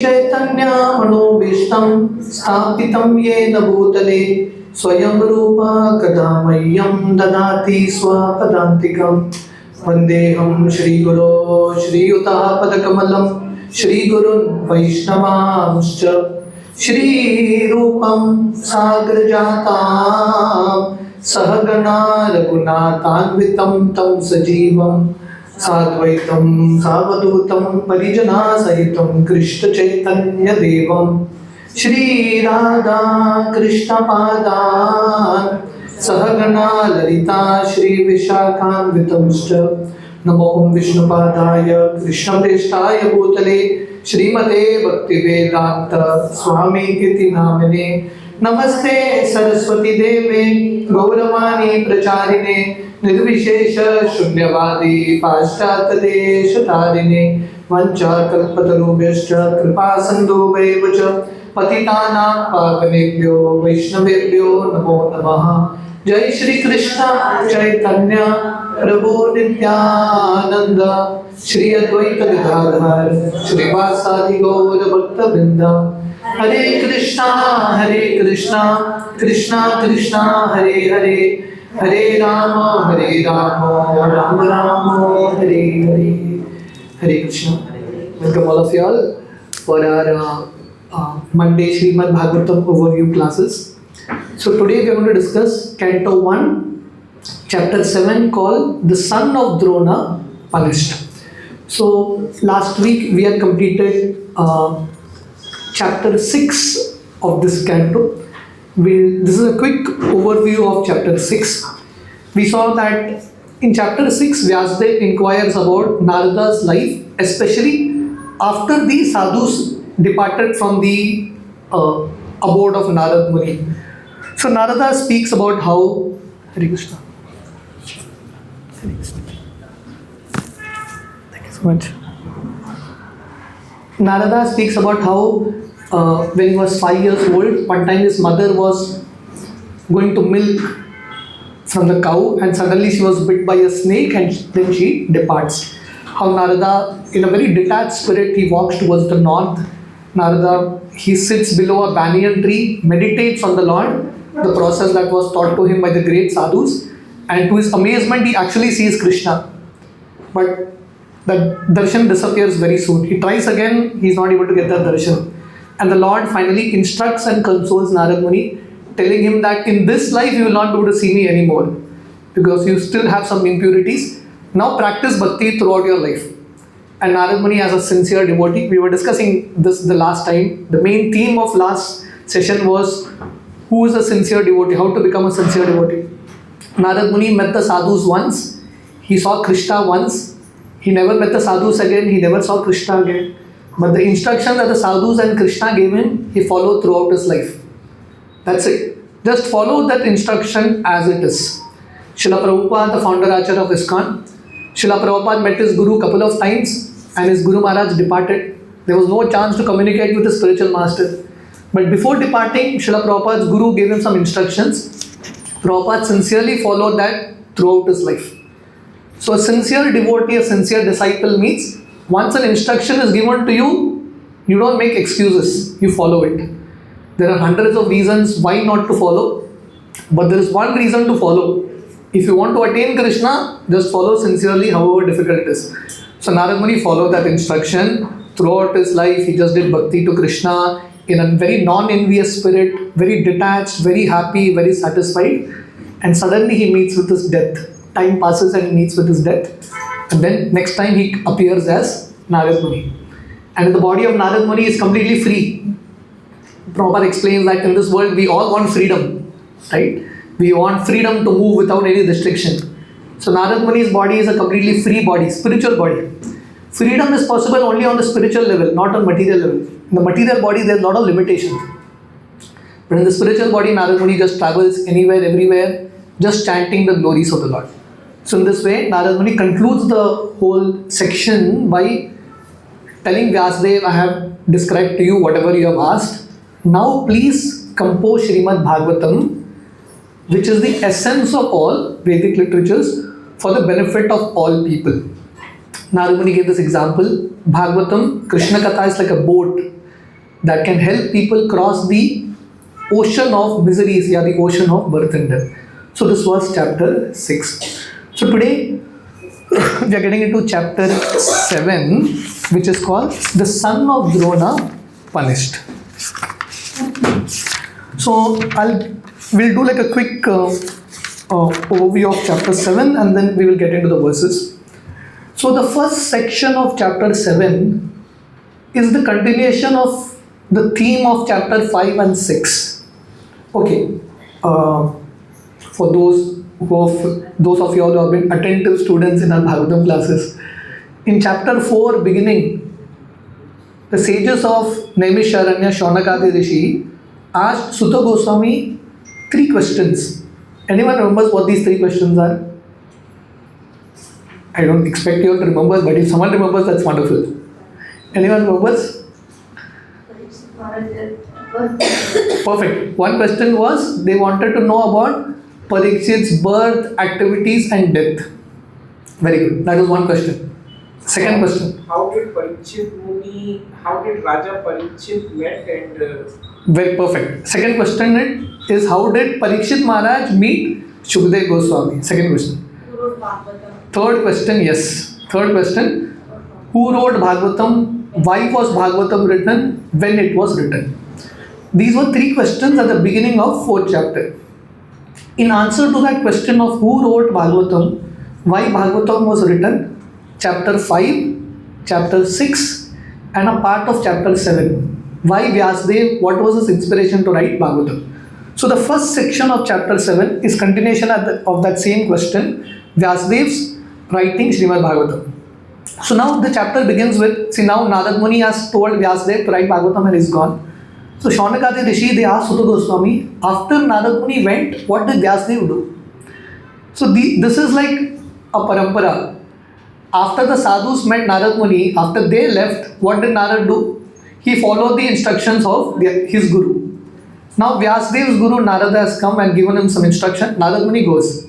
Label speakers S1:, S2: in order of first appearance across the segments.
S1: चैतन्यमनोभीष्टं स्थापितं येन भूतले स्वयं रूपा कदा मह्यं ददाति स्वपदान्तिकम्। वन्देऽहं श्रीगुरो श्रीयुतापदकमलं श्रीगुरुन् वैष्णवांश्च श्रीरूपं साग्रजातां सहगणा रघुनाथान्वितं तं सजीवं साद्वैतं सावधूतं परिजनासहितं कृष्णचैतन्यदेवं श्रीराधा कृष्णपादान् सहगणा ललिता श्रीविशाखान्वितंश्च। नमो विष्णुपादाय कृष्णप्रेष्ठाय भूतले श्रीमते भक्तिवेदांत स्वामी इति नामिने। नमस्ते सरस्वती देवे गौरवाणी प्रचारिणे निर्विशेष शून्यवादी पाश्चात्यदेशतारिणे। वंचाकल्पतरुभ्यश्च कृपा सिन्धुभ्यैव च पतितानां पावनेभ्यो वैष्णवेभ्यो नमो नमः। जय श्री कृष्ण चैतन्य प्रभु नित्यानंद श्री अद्वैत गदाधर श्रीवासादि गौर भक्तवृंद। हरे कृष्णा कृष्णा कृष्णा हरे हरे हरे राम राम राम हरे हरे। हरे Krishna. Welcome all of you all for our Monday Srimad Bhagavatam overview classes. So today we are going to discuss Canto 1, Chapter 7 called The Son of Drona Punished. So last week we had completed Chapter 6 of this Canto. This is a quick overview of Chapter 6. We saw that in Chapter 6 Vyasadeva inquires about Narada's life, especially after the sadhus departed from the abode of Narad Muni. So Narada speaks about how Hare Krishna. Thank you so much. Narada speaks about how when he was 5 years old, one time his mother was going to milk from the cow and suddenly she was bit by a snake and then she departs. How Narada, in a very detached spirit, he walks towards the north. Narada, he sits below a banyan tree, meditates on the Lord, the process that was taught to him by the great sadhus, and to his amazement he actually sees Krishna. But the darshan disappears very soon. He tries again, he is not able to get the darshan. And the Lord finally instructs and consoles Narad Muni, telling him that in this life you will not be able to see me anymore because you still have some impurities. Now practice bhakti throughout your life. And Narad Muni, as a sincere devotee, we were discussing this the last time. The main theme of last session was who is a sincere devotee, how to become a sincere devotee. Narad Muni met the sadhus once, he saw Krishna once, he never met the sadhus again, he never saw Krishna again. But the instruction that the sadhus and Krishna gave him, he followed throughout his life. That's it. Just follow that instruction as it is. Srila Prabhupada, the founder Achyut of ISKCON, Srila Prabhupada met his guru a couple of times and his Guru Maharaj departed. There was no chance to communicate with his spiritual master. But before departing, Srila Prabhupada's guru gave him some instructions. Prabhupada sincerely followed that throughout his life. So a sincere devotee, a sincere disciple means once an instruction is given to you, you don't make excuses, you follow it. There are hundreds of reasons why not to follow, but there is one reason to follow. If you want to attain Krishna, just follow sincerely however difficult it is. So Narad Muni followed that instruction throughout his life. He just did bhakti to Krishna in a very non-envious spirit, very detached, very happy, very satisfied. And suddenly he meets with his death. Time passes and he meets with his death. And then next time he appears as Narad Muni. And the body of Narad Muni is completely free. Prabhupada explains that in this world we all want freedom, right? We want freedom to move without any restriction. So Narad Muni's body is a completely free body, spiritual body. Freedom is possible only on the spiritual level, not on material level. In the material body there is a lot of limitations. But in the spiritual body, Narad Muni just travels anywhere, everywhere, just chanting the glories of the Lord. So in this way, Narad Muni concludes the whole section by telling Vyasadeva, I have described to you whatever you have asked. Now please compose Srimad Bhagavatam, which is the essence of all Vedic literatures for the benefit of all people. Narad Muni gave this example. Bhagavatam, Krishna Katha is like a boat that can help people cross the ocean of miseries, yeah, the ocean of birth and death. So this was chapter 6. So today we are getting into chapter 7, which is called The Son of Drona Punished. So we'll do like a quick overview of chapter 7 and then we will get into the verses. So the first section of chapter 7 is the continuation of the theme of chapter 5 and 6. Okay, for those of you all who have been attentive students in our Bhagavatam classes, in chapter 4 beginning, the sages of Naimisharanya, Shaunakadi Rishi asked Sutta Goswami 3 questions. Anyone remembers what these 3 questions are? I don't expect you all to remember, but if someone remembers, that's wonderful. Anyone remembers? Perfect. One question was they wanted to know about Parikshit's birth, activities and death. Very good. That was one question. Second question.
S2: How did Raja Parikshit met and...
S1: Very perfect. Second question is how did Parikshit Maharaj meet Shukdev Goswami? Second question.
S3: Who wrote Bhagavatam?
S1: Third question, yes. Third question. Who wrote Bhagavatam? Why was Bhagavatam written? When it was written? These were 3 questions at the beginning of 4th chapter. In answer to that question of who wrote Bhagavatam, why Bhagavatam was written, chapter 5, chapter 6 and a part of chapter 7. Why Vyasadeva, what was his inspiration to write Bhagavatam? So the first section of chapter 7 is continuation of that same question, Vyasadeva's writing Srimad Bhagavatam. So now the chapter begins with, see now Narad Muni has told Vyasadeva to write Bhagavatam and is gone. So Shaunakadi Rishi, they asked Sutta Goswami, after Narad Muni went, what did Vyasadeva do? So this is like a parampara. After the sadhus met Narad Muni, after they left, what did Narad do? He followed the instructions of his guru. Now Vyasadeva's guru Narada has come and given him some instruction. Narad Muni goes.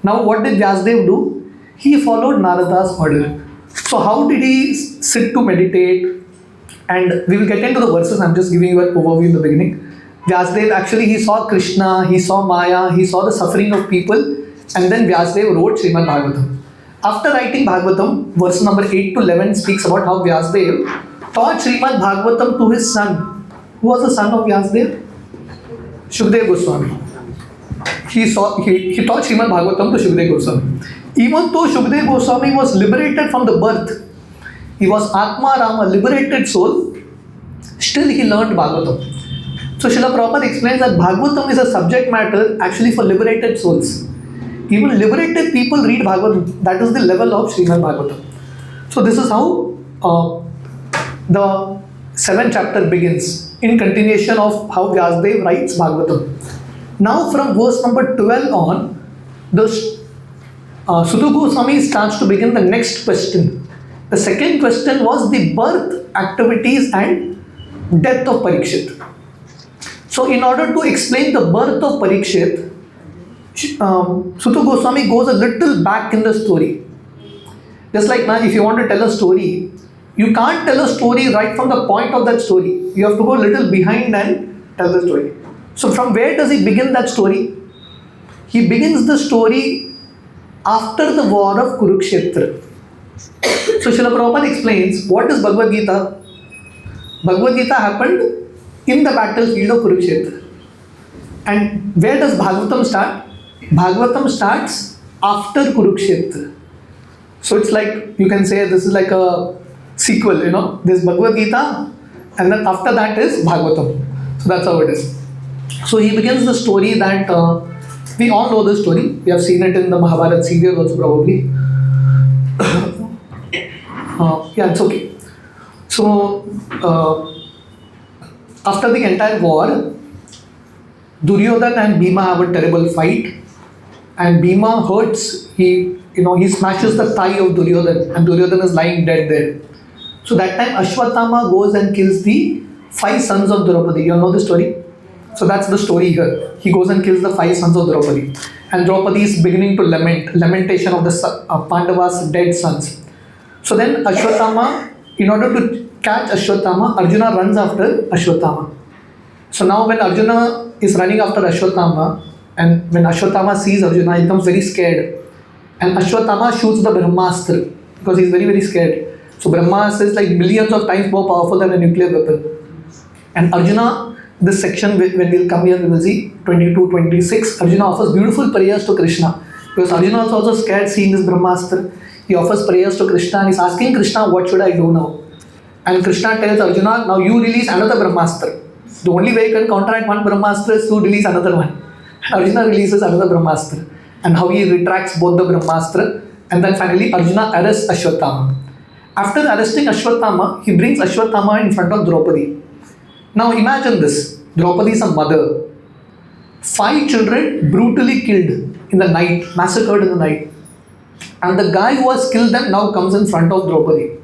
S1: Now what did Vyasadeva do? He followed Narada's order. So how did he sit to meditate? And we will get into the verses. I'm just giving you an overview in the beginning. Vyasadeva actually he saw Krishna, he saw Maya, he saw the suffering of people, and then Vyasadeva wrote Srimad Bhagavatam. After writing Bhagavatam, verse number 8 to 11 speaks about how Vyasadeva taught Srimad Bhagavatam to his son. Who was the son of Vyasadeva? Shukdev Goswami. He taught Srimad Bhagavatam to Shukdev Goswami. Even though Shukdev Goswami was liberated from the birth, he was Atma Rama, liberated soul, still he learned Bhagavatam. So Srila Prabhupada explains that Bhagavatam is a subject matter actually for liberated souls. Even liberated people read Bhagavatam. That is the level of Srimad Bhagavatam. So this is how the 7th chapter begins, in continuation of how Vyasadeva writes Bhagavatam. Now from verse number 12 on, the Sutta Goswami starts to begin the next question. The second question was the birth, activities and death of Parikshit. So in order to explain the birth of Parikshit, Sutta Goswami goes a little back in the story. Just like now, if you want to tell a story, you can't tell a story right from the point of that story. You have to go a little behind and tell the story. So from where does he begin that story? He begins the story after the war of Kurukshetra. So Srila Prabhupada explains what is Bhagavad Gita. Bhagavad Gita happened in the battlefield of Kurukshetra. And where does Bhagavatam start? Bhagavatam starts after Kurukshetra. So it's like, you can say this is like a sequel, There's Bhagavad Gita and then after that is Bhagavatam. So that's how it is. So he begins the story that we all know the story. We have seen it in the Mahabharata serial also probably. Yeah, it's okay. So after the entire war, Duryodhana and Bhima have a terrible fight, and Bhima hurts. He smashes the thigh of Duryodhana, and Duryodhana is lying dead there. So that time Ashwatthama goes and kills the 5 sons of Draupadi. You all know the story? So that's the story here. He goes and kills the 5 sons of Draupadi. And Draupadi is beginning to lamentation of the Pandavas' dead sons. So then Ashwatthama, in order to catch Ashwatthama, Arjuna runs after Ashwatthama. So now when Arjuna is running after Ashwatthama, and when Ashwatthama sees Arjuna, he becomes very scared. And Ashwatthama shoots the Brahmastra because he's very, very scared. So Brahmastra is like millions of times more powerful than a nuclear weapon. And Arjuna, this section, when we'll come here, we will see 22, 26. Arjuna offers beautiful prayers to Krishna. Because Arjuna is also scared seeing this Brahmastra. He offers prayers to Krishna and he's asking Krishna, what should I do now? And Krishna tells Arjuna, now you release another Brahmastra. The only way you can counteract one Brahmastra is to release another one. And Arjuna releases another Brahmastra. And how he retracts both the Brahmastra. And then finally Arjuna arrests Ashwatthama. After arresting Ashwatthama, he brings Ashwatthama in front of Draupadi. Now imagine this. Draupadi is a mother. 5 children brutally killed in the night, massacred in the night. And the guy who has killed them now comes in front of Draupadi.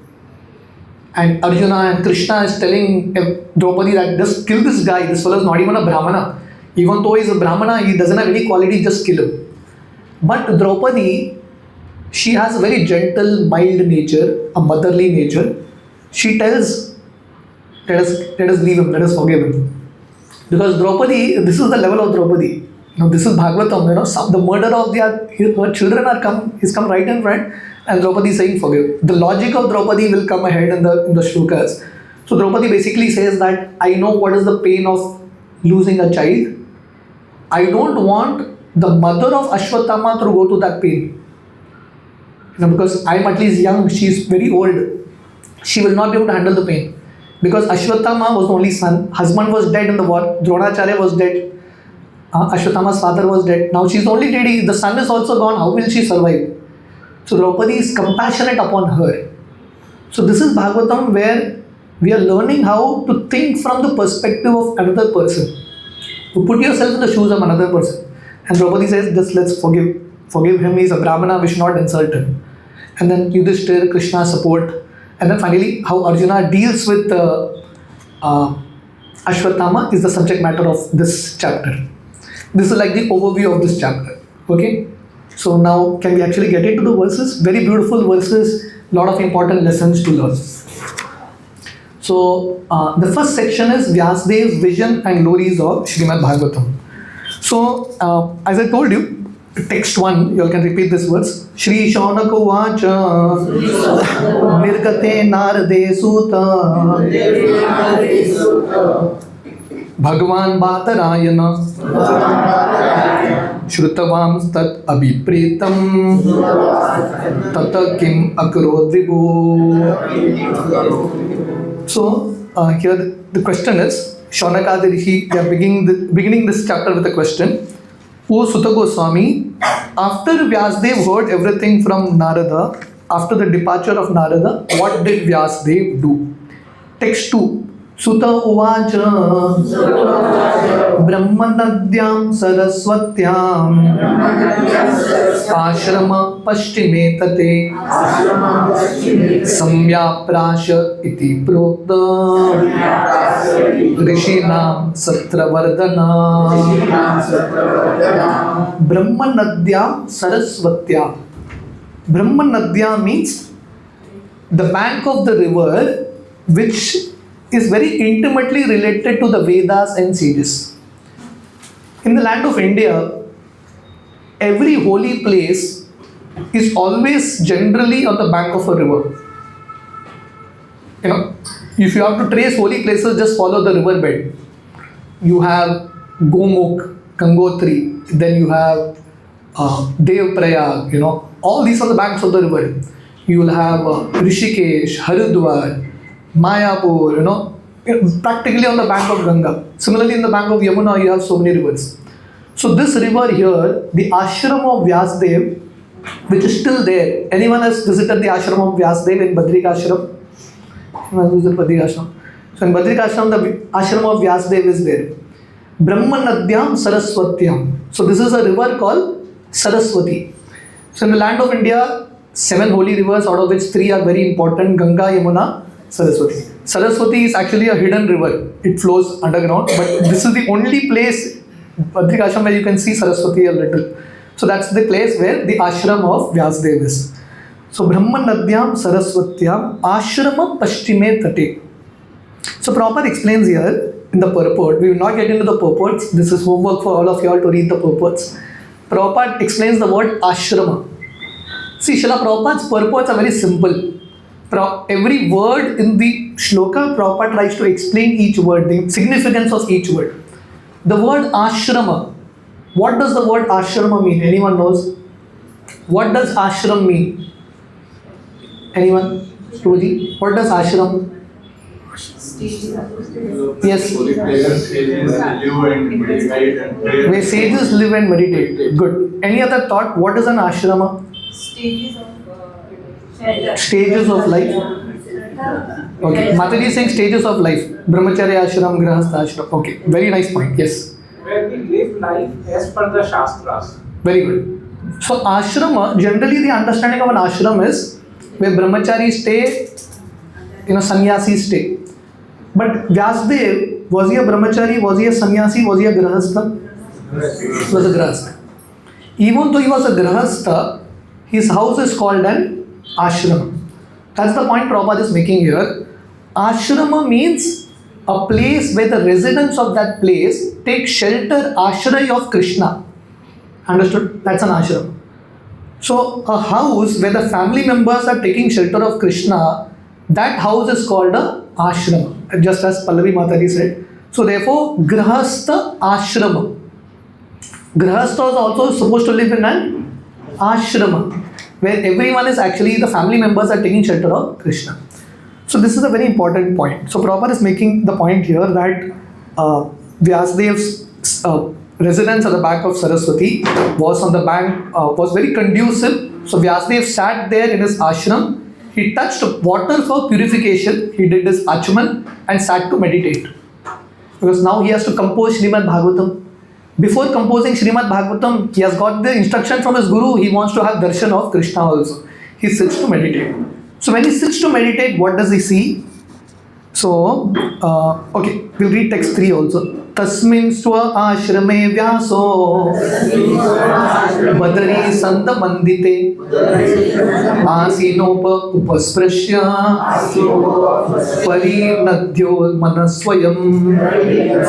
S1: And Arjuna and Krishna is telling Draupadi that just kill this guy. This fellow is not even a Brahmana. Even though he is a Brahmana, he doesn't have any quality, just kill him. But Draupadi, she has a very gentle, mild nature, a motherly nature. She tells, let us leave him, let us forgive him. Because Draupadi, this is the level of Draupadi. This is Bhagavatam, the murder of her children is come right in front, and Draupadi is saying forgive. The logic of Draupadi will come ahead in the shlokas. So Draupadi basically says that I know what is the pain of losing a child. I don't want the mother of Ashwatthama to go to that pain. Because I'm at least young, she's very old. She will not be able to handle the pain. Because Ashwatthama was the only son, husband was dead in the war, Dronacharya was dead, Ashwatthama's father was dead. Now she's the only lady, the son is also gone, how will she survive? So Draupadi is compassionate upon her. So this is Bhagavatam where we are learning how to think from the perspective of another person. To put yourself in the shoes of another person. And Draupadi says, just let's forgive him, he's a Brahmana, we should not insult him. And then Yudhishthira, Krishna support. And then finally, how Arjuna deals with Ashwatthama is the subject matter of this chapter. This is like the overview of this chapter. Okay? So now, can we actually get into the verses? Very beautiful verses, lot of important lessons to learn. So, the first section is Vyasadev's vision and glories of Srimad Bhagavatam. So, as I told you, text 1, you all can repeat this words. Shri Shaunaka Vacha Nirgate Narade Suta Bhagavan Bhatarayana Shrutavam Tat Abhipretam Tata Kim Akarod Vibhu. So, here the question is, Shaunaka Rishi, they are beginning this chapter with a question. O Sutta Goswami, after Vyasadev heard everything from Narada, after the departure of Narada, what did Vyasadev do? Text 2. Sutta Uvacha Brahmanadyam Saraswatyam Ashrama Pashtime Tate Samya Prasha Iti Prokta Rishinam Satravardhana Brahmanadyam Saraswatyam. Brahmanadya means the bank of the river which is very intimately related to the Vedas and sages. In the land of India, every holy place is always generally on the bank of a river. If you have to trace holy places, just follow the river bed. You have Gomukh, Gangotri, then you have Dev Prayag, all these are the banks of the river. You will have Rishikesh, Haridwar, Mayapur, practically on the bank of Ganga. Similarly, in the bank of Yamuna, you have so many rivers. So this river here, the ashram of Vyasadev, which is still there. Anyone has visited the ashram of Vyasadev in Badrik Ashram? Anyone visited Badrik Ashram? So in Badrik Ashram, the ashram of Vyasadev is there. Brahmanadyam Saraswatyam. So this is a river called Saraswati. So in the land of India, 7 holy rivers, out of which 3 are very important: Ganga, Yamuna, Saraswati. Saraswati is actually a hidden river. It flows underground, but this is the only place, Badrik Ashram, where you can see Saraswati a little. So that's the place where the ashram of Vyasadev is. So Brahmanadyam Saraswatyam Ashrama Pashtime Tate. So Prabhupada explains here in the purport. We will not get into the purports. This is homework for all of you all to read the purports. Prabhupada explains the word ashrama. See, Srila Prabhupada's purports are very simple. Every word in the shloka, Prabhupada tries to explain each word, the significance of each word. The word ashrama. What does the word ashrama mean? Anyone knows? What does ashram mean? Anyone? Ruji? What does ashram? Yes. Where sages live and meditate. Good. Any other thought? What is an ashrama? Stages of life. Okay. Mataji is saying stages of life. Brahmacharya ashram, grahastha ashram. Okay. Very nice point. Yes.
S2: Where we live life as per the Shastras.
S1: Very good. So ashrama, generally the understanding of an ashram is where brahmacharis stay, sannyasis stay. But Vyasdev, was he a brahmachari, was he a sannyasi, was he a grahastha? He was a grahastha. Even though he was a grahastha, his house is called an ashrama. That's the point Prabhupada is making here. Ashrama means a place where the residents of that place take shelter, ashray of Krishna. Understood? That's an ashram. So a house where the family members are taking shelter of Krishna, that house is called a ashrama. Just as Pallavi Mataji said. So therefore, grahastha ashrama. Grahastha is also supposed to live in an ashrama, where everyone is actually, the family members are taking shelter of Krishna. So this is a very important point. So Prabhupada is making the point here that Vyasdev's residence at the back of Saraswati was on the bank, was very conducive. So Vyasdev sat there in his ashram. He touched water for purification. He did his achaman and sat to meditate. Because now he has to compose Srimad Bhagavatam. Before composing Srimad Bhagavatam, he has got the instruction from his guru. He wants to have darshan of Krishna also. He sits to meditate. So when he sits to meditate, what does he see? So, okay, we'll read text 3 also. Tasmin swa ashrame vyaso badari santa mandite asinopa upasprashya parinadyo manaswayam.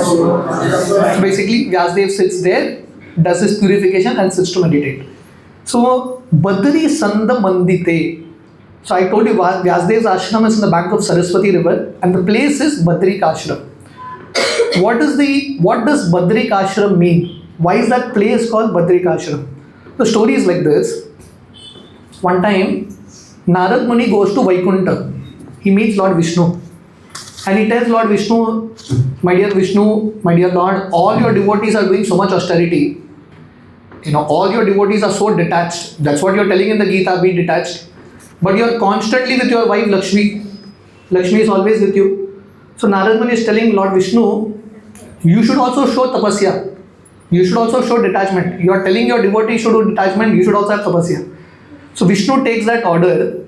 S1: So basically, Vyasdev sits there, does his purification and sits to meditate. So, badari santa mandite. So I told you Vyasdev's ashram is in the bank of Saraswati river and the place is Badrik ashram. What does Badrik ashram mean? Why is that place called Badrik ashram? The story is like this. One time, Narad Muni goes to Vaikuntha. He meets Lord Vishnu. And he tells Lord Vishnu, my dear Lord, all your devotees are doing so much austerity. All your devotees are so detached. That's what you're telling in the Gita, be detached. But you are constantly with your wife Lakshmi. Lakshmi is always with you. So Narad Muni is telling Lord Vishnu, you should also show tapasya. You should also show detachment. You are telling your devotee should do detachment, you should also have tapasya. So Vishnu takes that order.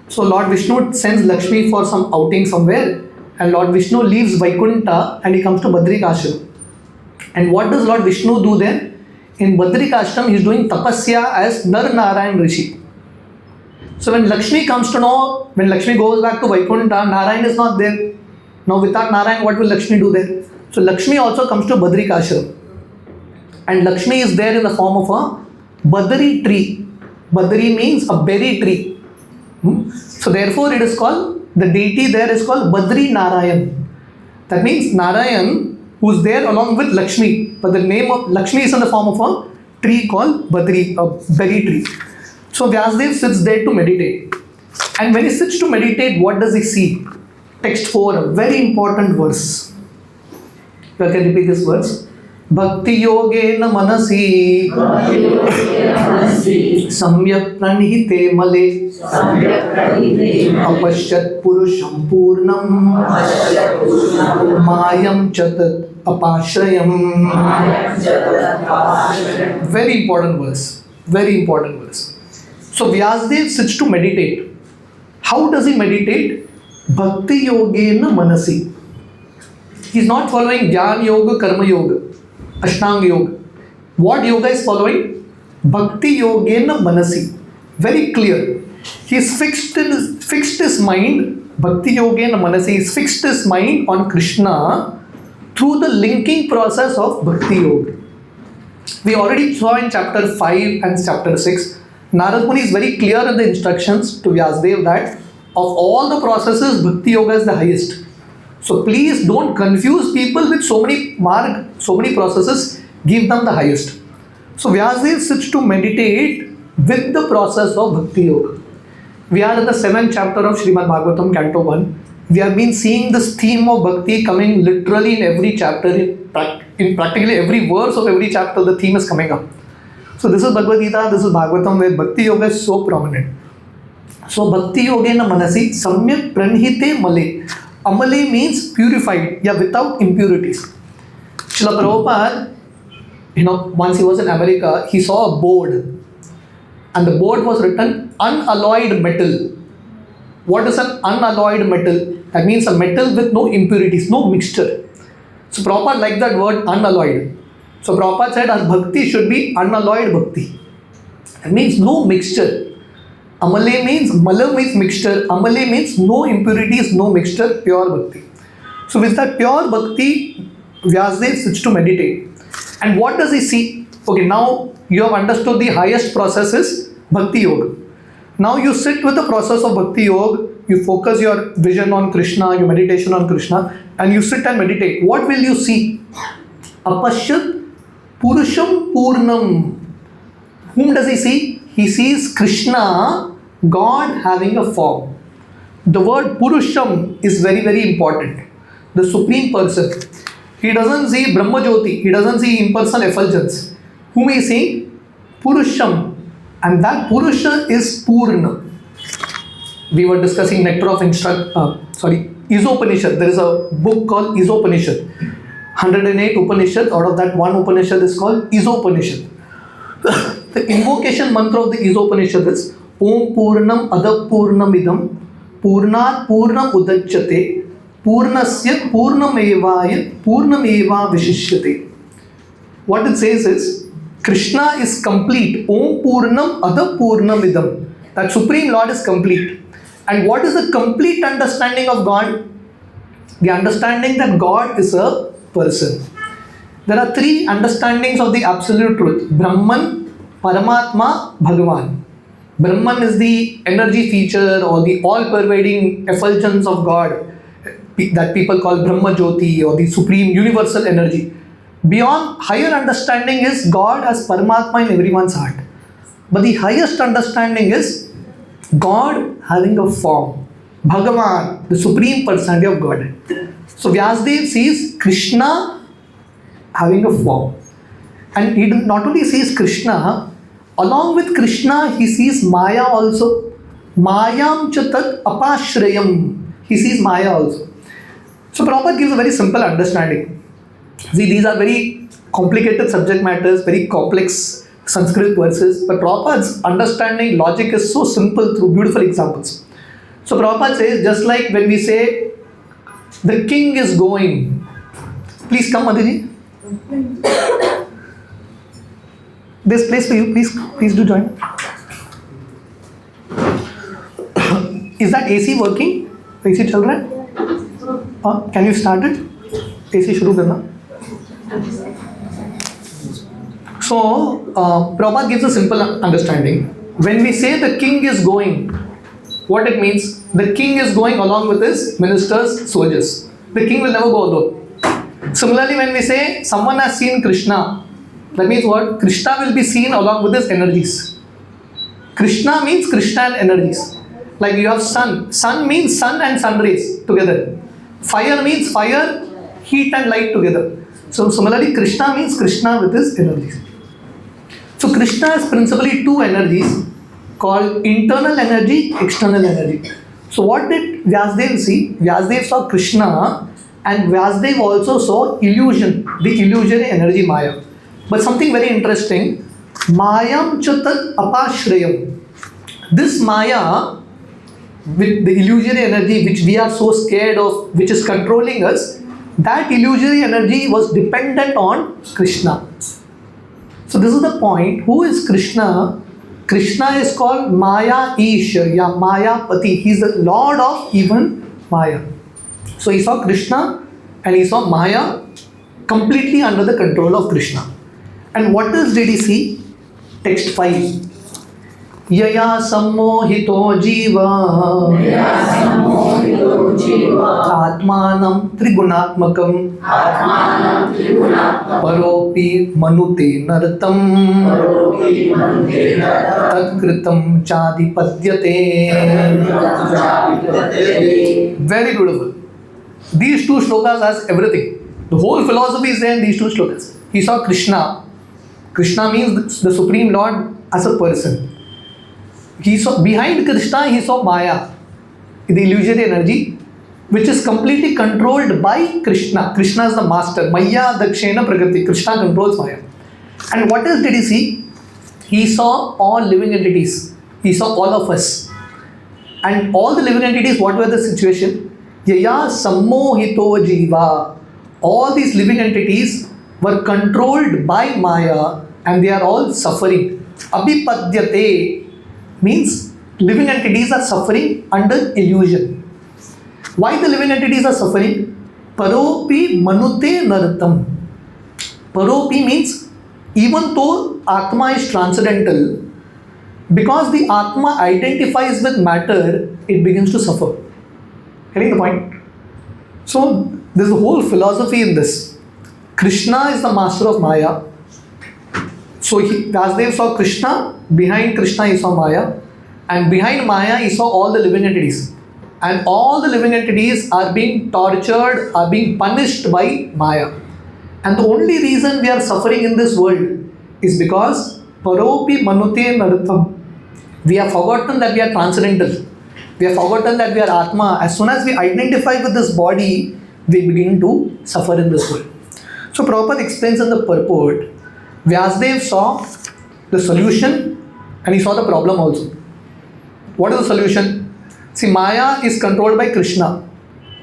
S1: So Lord Vishnu sends Lakshmi for some outing somewhere. And Lord Vishnu leaves Vaikuntha and he comes to Badrik ashram. And what does Lord Vishnu do then? In Badrik ashram he is doing tapasya as Nar Narayan Rishi. So when Lakshmi comes to know, when Lakshmi goes back to Vaikuntha, Narayan is not there. Now without Narayan, what will Lakshmi do there? So Lakshmi also comes to Badrik ashram. And Lakshmi is there in the form of a Badari tree. Badari means a berry tree. So therefore it is called, the deity there is called Badri Narayan. That means Narayan who is there along with Lakshmi. But the name of Lakshmi is in the form of a tree called Badri, a berry tree. So Vyasdev sits there to meditate. And when he sits to meditate, what does he see? Text 4, a very important verse. You can repeat this verse. Bhakti yogena manasi samyak pranihite male apashyat purusham purnam mayam chatat apashrayam. Very important verse. Very important verse. So Vyasdev sits to meditate. How does he meditate? Bhakti yogena manasi. He is not following Jnana Yoga, Karma Yoga, Ashtanga Yoga. What yoga is following? Bhakti yogena manasi. Very clear. He is fixed his mind Bhakti Yogena Manasi is fixed his mind on Krishna through the linking process of Bhakti Yoga. We already saw in chapter 5 and chapter 6, Narad Muni is very clear in the instructions to Vyasdev that of all the processes, Bhakti Yoga is the highest. So please don't confuse people with so many so many processes, give them the highest. So Vyasdev sits to meditate with the process of Bhakti Yoga. We are in the 7th chapter of Srimad Bhagavatam, Canto 1. We have been seeing this theme of Bhakti coming literally in every chapter, in practically every verse of every chapter, the theme is coming up. So this is Bhagavad Gita, this is Bhagavatam, where Bhakti Yoga is so prominent. So Bhakti Yogena Manasi Samyak Pranhite Male. Amale means purified, without impurities. Srila Prabhupada, once he was in America, he saw a board. And the board was written unalloyed metal. What is an unalloyed metal? That means a metal with no impurities, no mixture. So Prabhupada liked that word unalloyed. So Prabhupada said our bhakti should be unalloyed bhakti. It means no mixture. Amale means, mala means mixture. Amale means no impurities, no mixture, pure bhakti. So with that pure bhakti, Vyasdev sits to meditate. And what does he see? Okay, now you have understood the highest process is Bhakti Yoga. Now you sit with the process of Bhakti Yoga, you focus your vision on Krishna, your meditation on Krishna, and you sit and meditate. What will you see? Apashyat Purusham Purnam. Whom does he see? He sees Krishna, God having a form. The word Purusham is very, very important. The Supreme Person. He doesn't see Brahma Jyoti. He doesn't see impersonal effulgence. Whom is he? Purusham. And that Purusha is Purna. We were discussing Nectar of Isopanishad. There is a book called Isopanishad. 108 Upanishads. Out of that, one Upanishad is called Isopanishad. The invocation mantra of the Isopanishad is Om Purnam Adap Purnam Idam Purnat Purnam Udachyate Purnasya Purnamevaya Purnameva Vishishyate. What it says is Krishna is complete. Om Purnam Adap Purnam Idam. That Supreme Lord is complete. And what is the complete understanding of God? The understanding that God is a person. There are three understandings of the absolute truth. Brahman, Paramatma, Bhagavan. Brahman is the energy feature or the all-pervading effulgence of God that people call Brahma Jyoti or the supreme universal energy. Beyond higher understanding is God as Paramatma in everyone's heart. But the highest understanding is God having a form. Bhagavan, the supreme personality of God. So Vyasdev sees Krishna having a form. And he not only sees Krishna, along with Krishna, he sees Maya also. Mayam chatat apashrayam. He sees Maya also. So Prabhupada gives a very simple understanding. See, these are very complicated subject matters, very complex Sanskrit verses, but Prabhupada's understanding logic is so simple through beautiful examples. So Prabhupada says, just like when we say, the king is going. Please come, Aditi. There's place for you. Please do join. Is that AC working? AC chal raha hai? Can you start it? AC shuru karna. So, Prabhupada gives a simple understanding. When we say the king is going, what it means? The king is going along with his ministers, soldiers. The king will never go alone. Similarly, when we say someone has seen Krishna, that means what? Krishna will be seen along with his energies. Krishna means Krishna and energies. Like you have sun. Sun means sun and sun rays together. Fire means fire, heat and light together. So similarly, Krishna means Krishna with his energies. So Krishna has principally two energies called internal energy, external energy. So what did Vyasdev see? Vyasdev saw Krishna and Vyasdev also saw illusion, the illusory energy Maya. But something very interesting, Mayam chatat apashrayam. This Maya, with the illusory energy which we are so scared of, which is controlling us, that illusory energy was dependent on Krishna. So this is the point. Who is Krishna? Krishna is called Maya Ish, Maya Pati. He is the Lord of even Maya. So he saw Krishna and he saw Maya completely under the control of Krishna. And what else did he see? Text 5. Yaya sammohito jiva atmanam trigunatmakam paropi manute nartam tatkritam chadipadyate. Very beautiful. These two shlokas has everything. The whole philosophy is there in these two shlokas. He saw Krishna. Krishna means the Supreme Lord as a person. He saw behind Krishna, he saw Maya, the illusory energy, which is completely controlled by Krishna. Krishna is the master. Maya dakshena prakriti. Krishna controls Maya. And what else did he see? He saw all living entities. He saw all of us. And all the living entities, what were the situation? Yaya sammohito jiva. All these living entities were controlled by Maya and they are all suffering. Abhipadyate means living entities are suffering under illusion. Why the living entities are suffering? Paropi manute naratam. Paropi means even though Atma is transcendental, because the Atma identifies with matter, it begins to suffer. Getting the point? So there's a whole philosophy in this. Krishna is the master of Maya. So Vasudev saw Krishna, behind Krishna he saw Maya, and behind Maya he saw all the living entities. And all the living entities are being tortured, are being punished by Maya. And the only reason we are suffering in this world is because Paropi Manute Naratham. We have forgotten that we are transcendental. We have forgotten that we are Atma. As soon as we identify with this body, we begin to suffer in this world. So Prabhupada explains in the purport, Vyasadeva saw the solution and he saw the problem also. What is the solution? See, Maya is controlled by Krishna.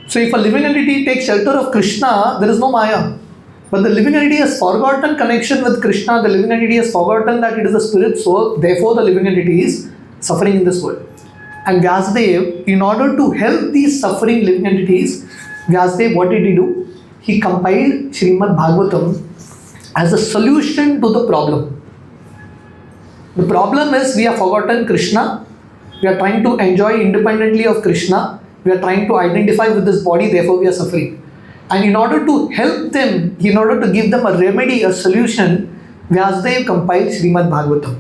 S1: So if a living entity takes shelter of Krishna, there is no Maya. But the living entity has forgotten connection with Krishna. The living entity has forgotten that it is a spirit soul. Therefore, the living entity is suffering in this world. And Vyasadeva, in order to help these suffering living entities, Vyasadeva, what did he do? He compiled Srimad Bhagavatam as a solution to the problem. The problem is we have forgotten Krishna. We are trying to enjoy independently of Krishna. We are trying to identify with this body, therefore we are suffering. And in order to help them, in order to give them a remedy, a solution, Vyasadeva compiled Srimad Bhagavatam.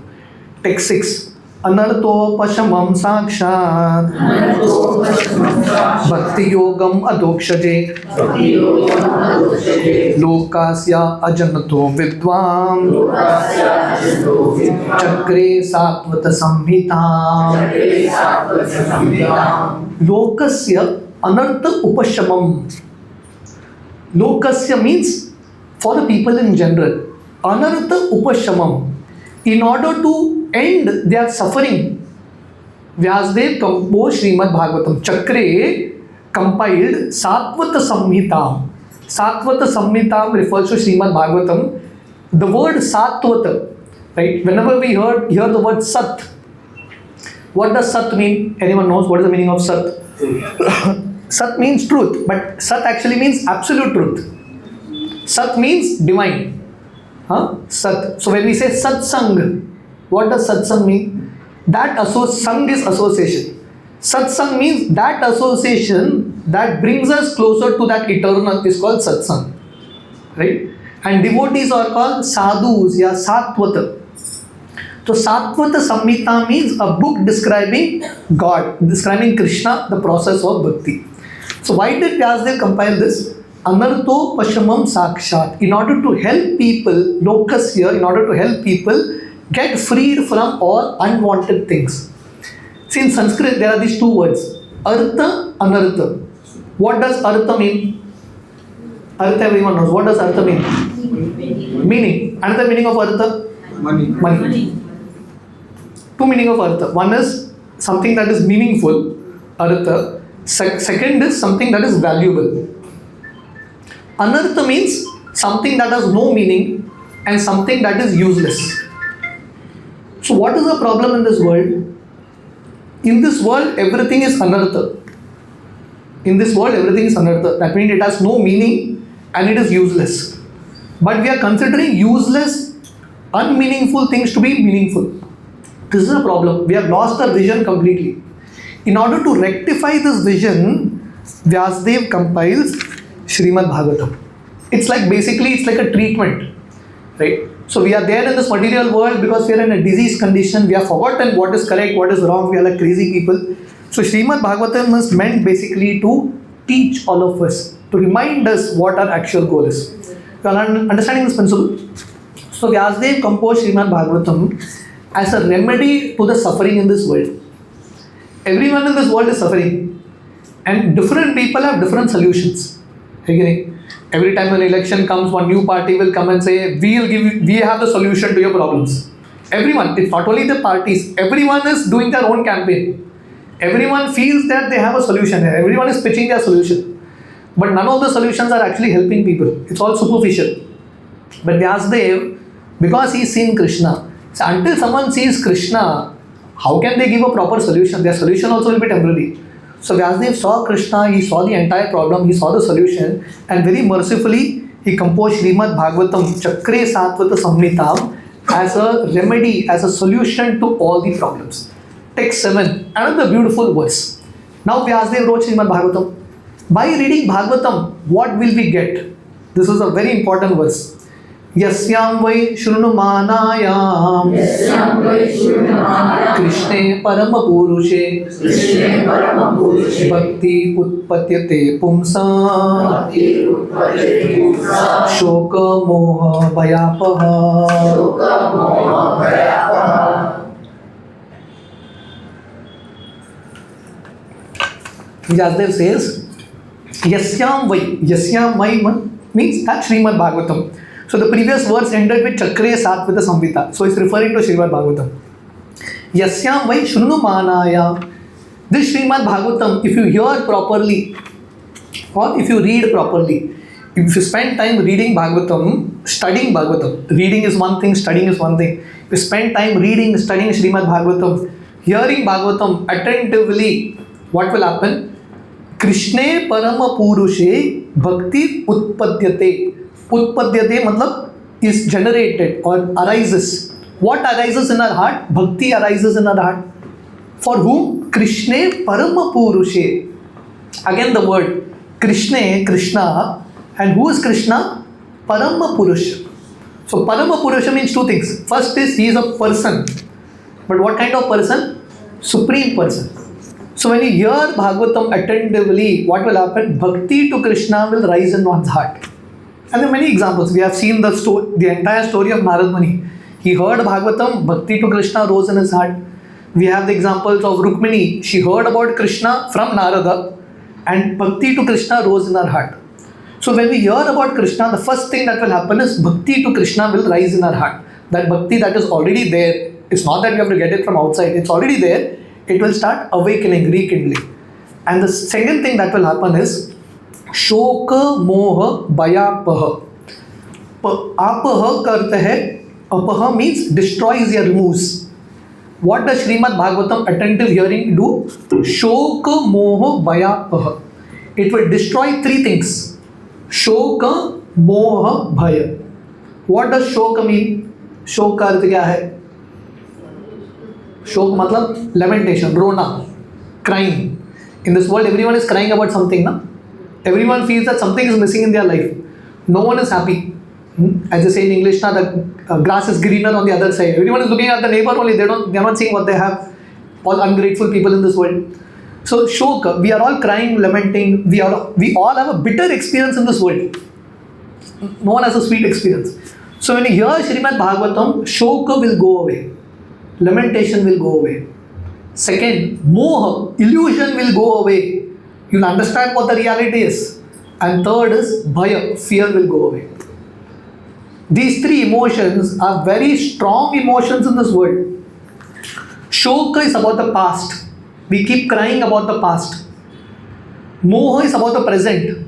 S1: Text 6. Anarto pashamam sakshat bhakti yogam adokshaje lokasya ajanato vidvam chakre satvata samhitam lokasya anartha upashamam. Lokasya means for the people in general. Anartha upashamam. In order to end their suffering, Vyasadeva composed Srimad Bhagavatam. Chakre compiled Satvata Samhitam. Satvata Samhitam refers to Srimad Bhagavatam. The word Satvata, right? Whenever we hear the word Sat, what does Sat mean? Anyone knows what is the meaning of Sat? Sat means truth, but Sat actually means absolute truth. Sat means divine. Sat. So when we say Satsang, what does Satsang mean? That Sang is association. Satsang means that association that brings us closer to that eternal is called Satsang. Right? And devotees are called Sadhus, ya Satvata. So Satvata Samhita means a book describing God, describing Krishna, the process of bhakti. So why did Vyasadeva compile this? Anarto Pashamam Sakshat. In order to help people, locus here, in order to help people get freed from all unwanted things. See, in Sanskrit there are these two words, Artha, Anartha. What does Artha mean? Artha, everyone knows. What does Artha mean? Meaning. Another meaning of Artha? Money. Two meaning of Artha. One is something that is meaningful, Artha. Second is something that is valuable. Anartha means something that has no meaning and something that is useless. So what is the problem in this world? In this world, everything is anartha. In this world, everything is anartha. That means it has no meaning and it is useless. But we are considering useless, unmeaningful things to be meaningful. This is a problem. We have lost our vision completely. In order to rectify this vision, Vyasadeva compiles Srimad Bhagavatam. It's like a treatment, right? So we are there in this material world because we are in a disease condition. We have forgotten what is correct, what is wrong. We are like crazy people. So Srimad Bhagavatam is meant basically to teach all of us, to remind us what our actual goal is. You are understanding this principle? So Vyasadeva composed Srimad Bhagavatam as a remedy to the suffering in this world. Everyone in this world is suffering, and different people have different solutions. Okay? Every time an election comes, one new party will come and say, we have the solution to your problems. Everyone, it's not only the parties, everyone is doing their own campaign. Everyone feels that they have a solution. Everyone is pitching their solution. But none of the solutions are actually helping people. It's all superficial. But Vyasadeva, because he's seen Krishna, so until someone sees Krishna, how can they give a proper solution? Their solution also will be temporary. So Vyasadeva saw Krishna, he saw the entire problem, he saw the solution, and very mercifully he composed Srimad Bhagavatam Chakre Satvata Samhitam as a remedy, as a solution to all the problems. Text 7, another beautiful verse. Now Vyasadeva wrote Srimad Bhagavatam. By reading Bhagavatam, what will we get? This is a very important verse. Yasyam vai shrunumanayam Krishne parama purushe Bhakti utpatyate pumsa Shoka moha bhayapaha. Vyasadeva says, Yasyam vai means that Srimad Bhagavatam. So the previous verse ended with Chakre Satvata Samhita. So it's referring to Srimad Bhagavatam. Yasyam vai shrunumanaya. This Srimad Bhagavatam, if you hear properly or if you read properly, if you spend time reading Bhagavatam, studying Bhagavatam, reading is one thing, studying is one thing. If you spend time reading, studying Srimad Bhagavatam, hearing Bhagavatam attentively, what will happen? Krishne parama purushe bhakti utpadyate. Utpadyate matlab is generated or arises. What arises in our heart? Bhakti arises in our heart. For whom? Krishne parama purushe. Again the word Krishne, Krishna. And who is Krishna? Parama Purusha. So Parama Purusha means two things. First is he is a person. But what kind of person? Supreme person. So when you hear Bhagavatam attentively, what will happen? Bhakti to Krishna will rise in one's heart. And there are many examples. We have seen the entire story of Narad Muni. He heard Bhagavatam, Bhakti to Krishna rose in his heart. We have the examples of Rukmini. She heard about Krishna from Narada and Bhakti to Krishna rose in her heart. So when we hear about Krishna, the first thing that will happen is Bhakti to Krishna will rise in our heart. That Bhakti that is already there, it's not that we have to get it from outside, it's already there. It will start awakening, rekindling. And the second thing that will happen is Shoka moha bhayapaha. Apaha ka artha hai, apaha means destroys or removes. What does Srimad Bhagavatam attentive hearing do? Shoka moha bhayapaha. It will destroy three things. Shoka moha bhaya. What does shoka mean? Shoka artha kya hai? Shok matlab lamentation, rona, crying. In this world everyone is crying about something, na? Everyone feels that something is missing in their life. No one is happy. As they say in English, na, the grass is greener on the other side. Everyone is looking at the neighbor only. They are not seeing what they have. All ungrateful people in this world. So shoka, we are all crying, lamenting. We all have a bitter experience in this world. No one has a sweet experience. So when you hear Srimad Bhagavatam, shoka will go away. Lamentation will go away. Second, moha, illusion will go away. You'll understand what the reality is. And third is bhaya, fear will go away. These three emotions are very strong emotions in this world. Shoka is about the past. We keep crying about the past. Moha is about the present.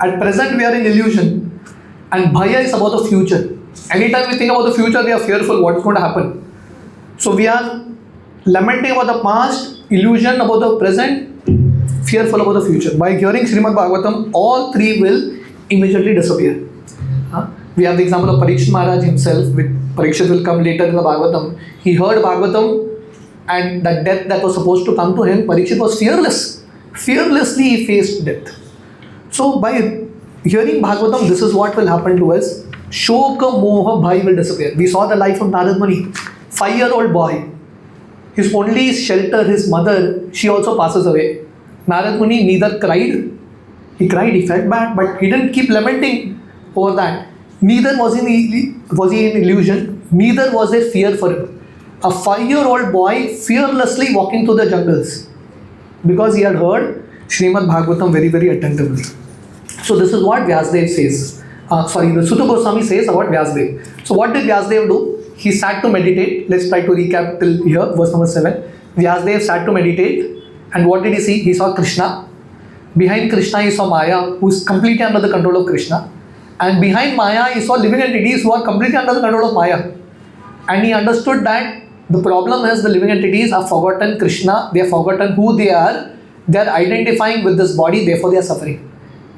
S1: At present we are in illusion. And bhaya is about the future. Anytime we think about the future, we are fearful what is going to happen. So we are lamenting about the past, illusion about the present, fearful about the future. By hearing Srimad Bhagavatam, all three will immediately disappear. We have the example of Parikshit Maharaj himself, which Parikshit will come later in the Bhagavatam. He heard Bhagavatam, and that death that was supposed to come to him, Parikshit was fearless. Fearlessly he faced death. So by hearing Bhagavatam, this is what will happen to us. Shoka Moha Bhai will disappear. We saw the life of Narad Muni, 5-year-old boy. His only shelter, his mother, she also passes away. Narad Muni neither cried, he felt bad, but he didn't keep lamenting over that. Neither was he in illusion, neither was there fear for him. A 5-year-old boy fearlessly walking through the jungles because he had heard Srimad Bhagavatam very, very attentively. So this is what Vyasdev says. The Sutta Goswami says about Vyasdev. So what did Vyasdev do? He sat to meditate. Let's try to recap till here, verse number 7. Vyasdev sat to meditate, and what did he see? He saw Krishna. Behind Krishna he saw Maya, who is completely under the control of Krishna. And behind Maya he saw living entities who are completely under the control of Maya. And he understood that the problem is the living entities have forgotten Krishna, they have forgotten who they are identifying with this body, therefore they are suffering.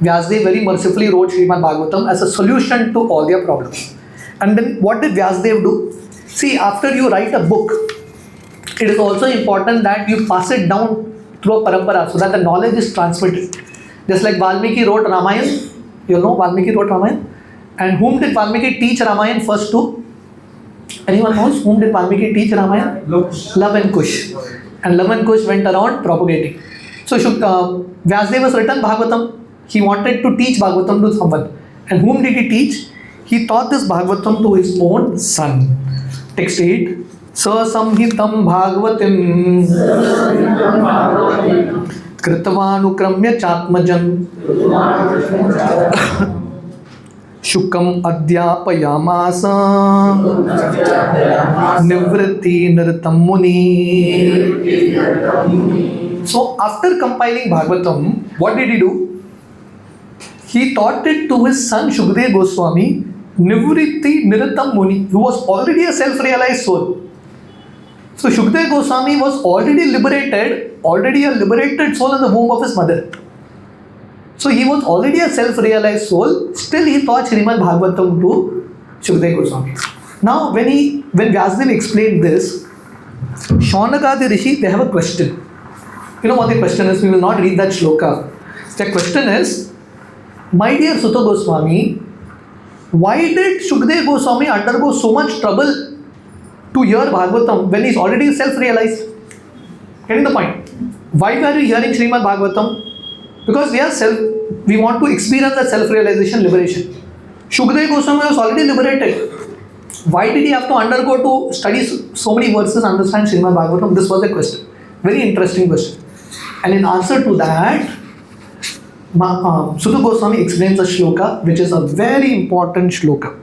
S1: Vyasdev very mercifully wrote Srimad Bhagavatam as a solution to all their problems. And then what did Vyasdev do? See, after you write a book, it is also important that you pass it down through a parampara so that the knowledge is transmitted. Just like Valmiki wrote Ramayana, you know Valmiki wrote Ramayana. And whom did Valmiki teach Ramayana first to? Anyone knows whom did Valmiki teach Ramayana? Love and Kush. And Love and Kush went around propagating. So Vyasdev has written Bhagavatam. He wanted to teach Bhagavatam to someone. And whom did he teach? He taught this Bhagavatam to his own son. Text 8. Sa samhitam bhagavatim kritvanukramya chatmajan shukam adhyapayamasa nivritti nirtam muni. So after compiling Bhagavatam, what did he do? He taught it to his son Shukdev Goswami, Nivritti Niratam Muni, who was already a self-realized soul. So Shukdev Goswami was already a liberated soul in the womb of his mother. So he was already a self-realized soul, still he taught Srimad Bhagavatam to Shukdev Goswami. Now when Vyasdev explained this, Shaunakadi Rishi, they have a question. You know what the question is? We will not read that shloka. The question is, my dear Sutta Goswami, why did Shukdev Goswami undergo so much trouble to hear Bhagavatam when he is already self-realized? Getting the point? Why were you hearing Srimad Bhagavatam? Because we want to experience that self-realization, liberation. Shukdev Goswami was already liberated. Why did he have to undergo to study so many verses, understand Srimad Bhagavatam? This was the question. Very interesting question. And in answer to that, Sutta Goswami explains a shloka which is a very important shloka.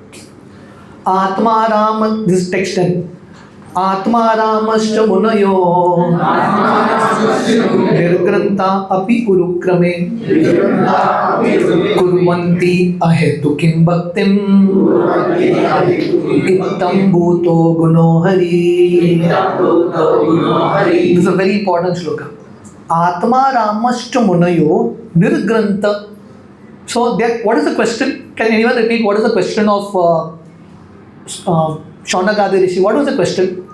S1: Atma Rama, this is text 10. Atma Ramascha Munayo Nirgranta Api Urukrame Kurvanti Ahetukim Bhaktim Ittam Bhuto Guno Hari. This is a very important shloka. Atma Ramascha Munayo Nirgranta. So what is the question? Can anyone repeat what is the question of Shaunakadi Rishi? What was the question?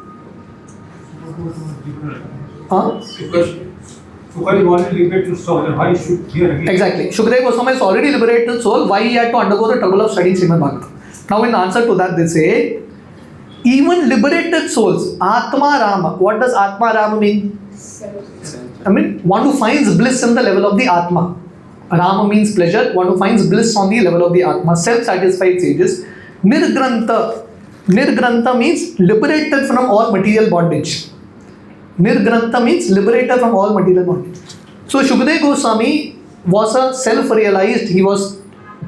S3: Because Shukdev is already liberated soul, and why he should hear again?
S1: Exactly. Shukdev Goswami is already liberated soul. Why he had to undergo the trouble of studying Srimad Bhagavatam? Now in answer to that they say, even liberated souls, Atma Rama. What does Atma Rama mean? I mean, one who finds bliss in the level of the Atma. Rama means pleasure. One who finds bliss on the level of the Atma. Self-satisfied sages. Nirgranta. Nirgranta means liberated from all material bondage. Nirgranta means liberated from all material bondage. So Shukdev Goswami was a self-realized, he was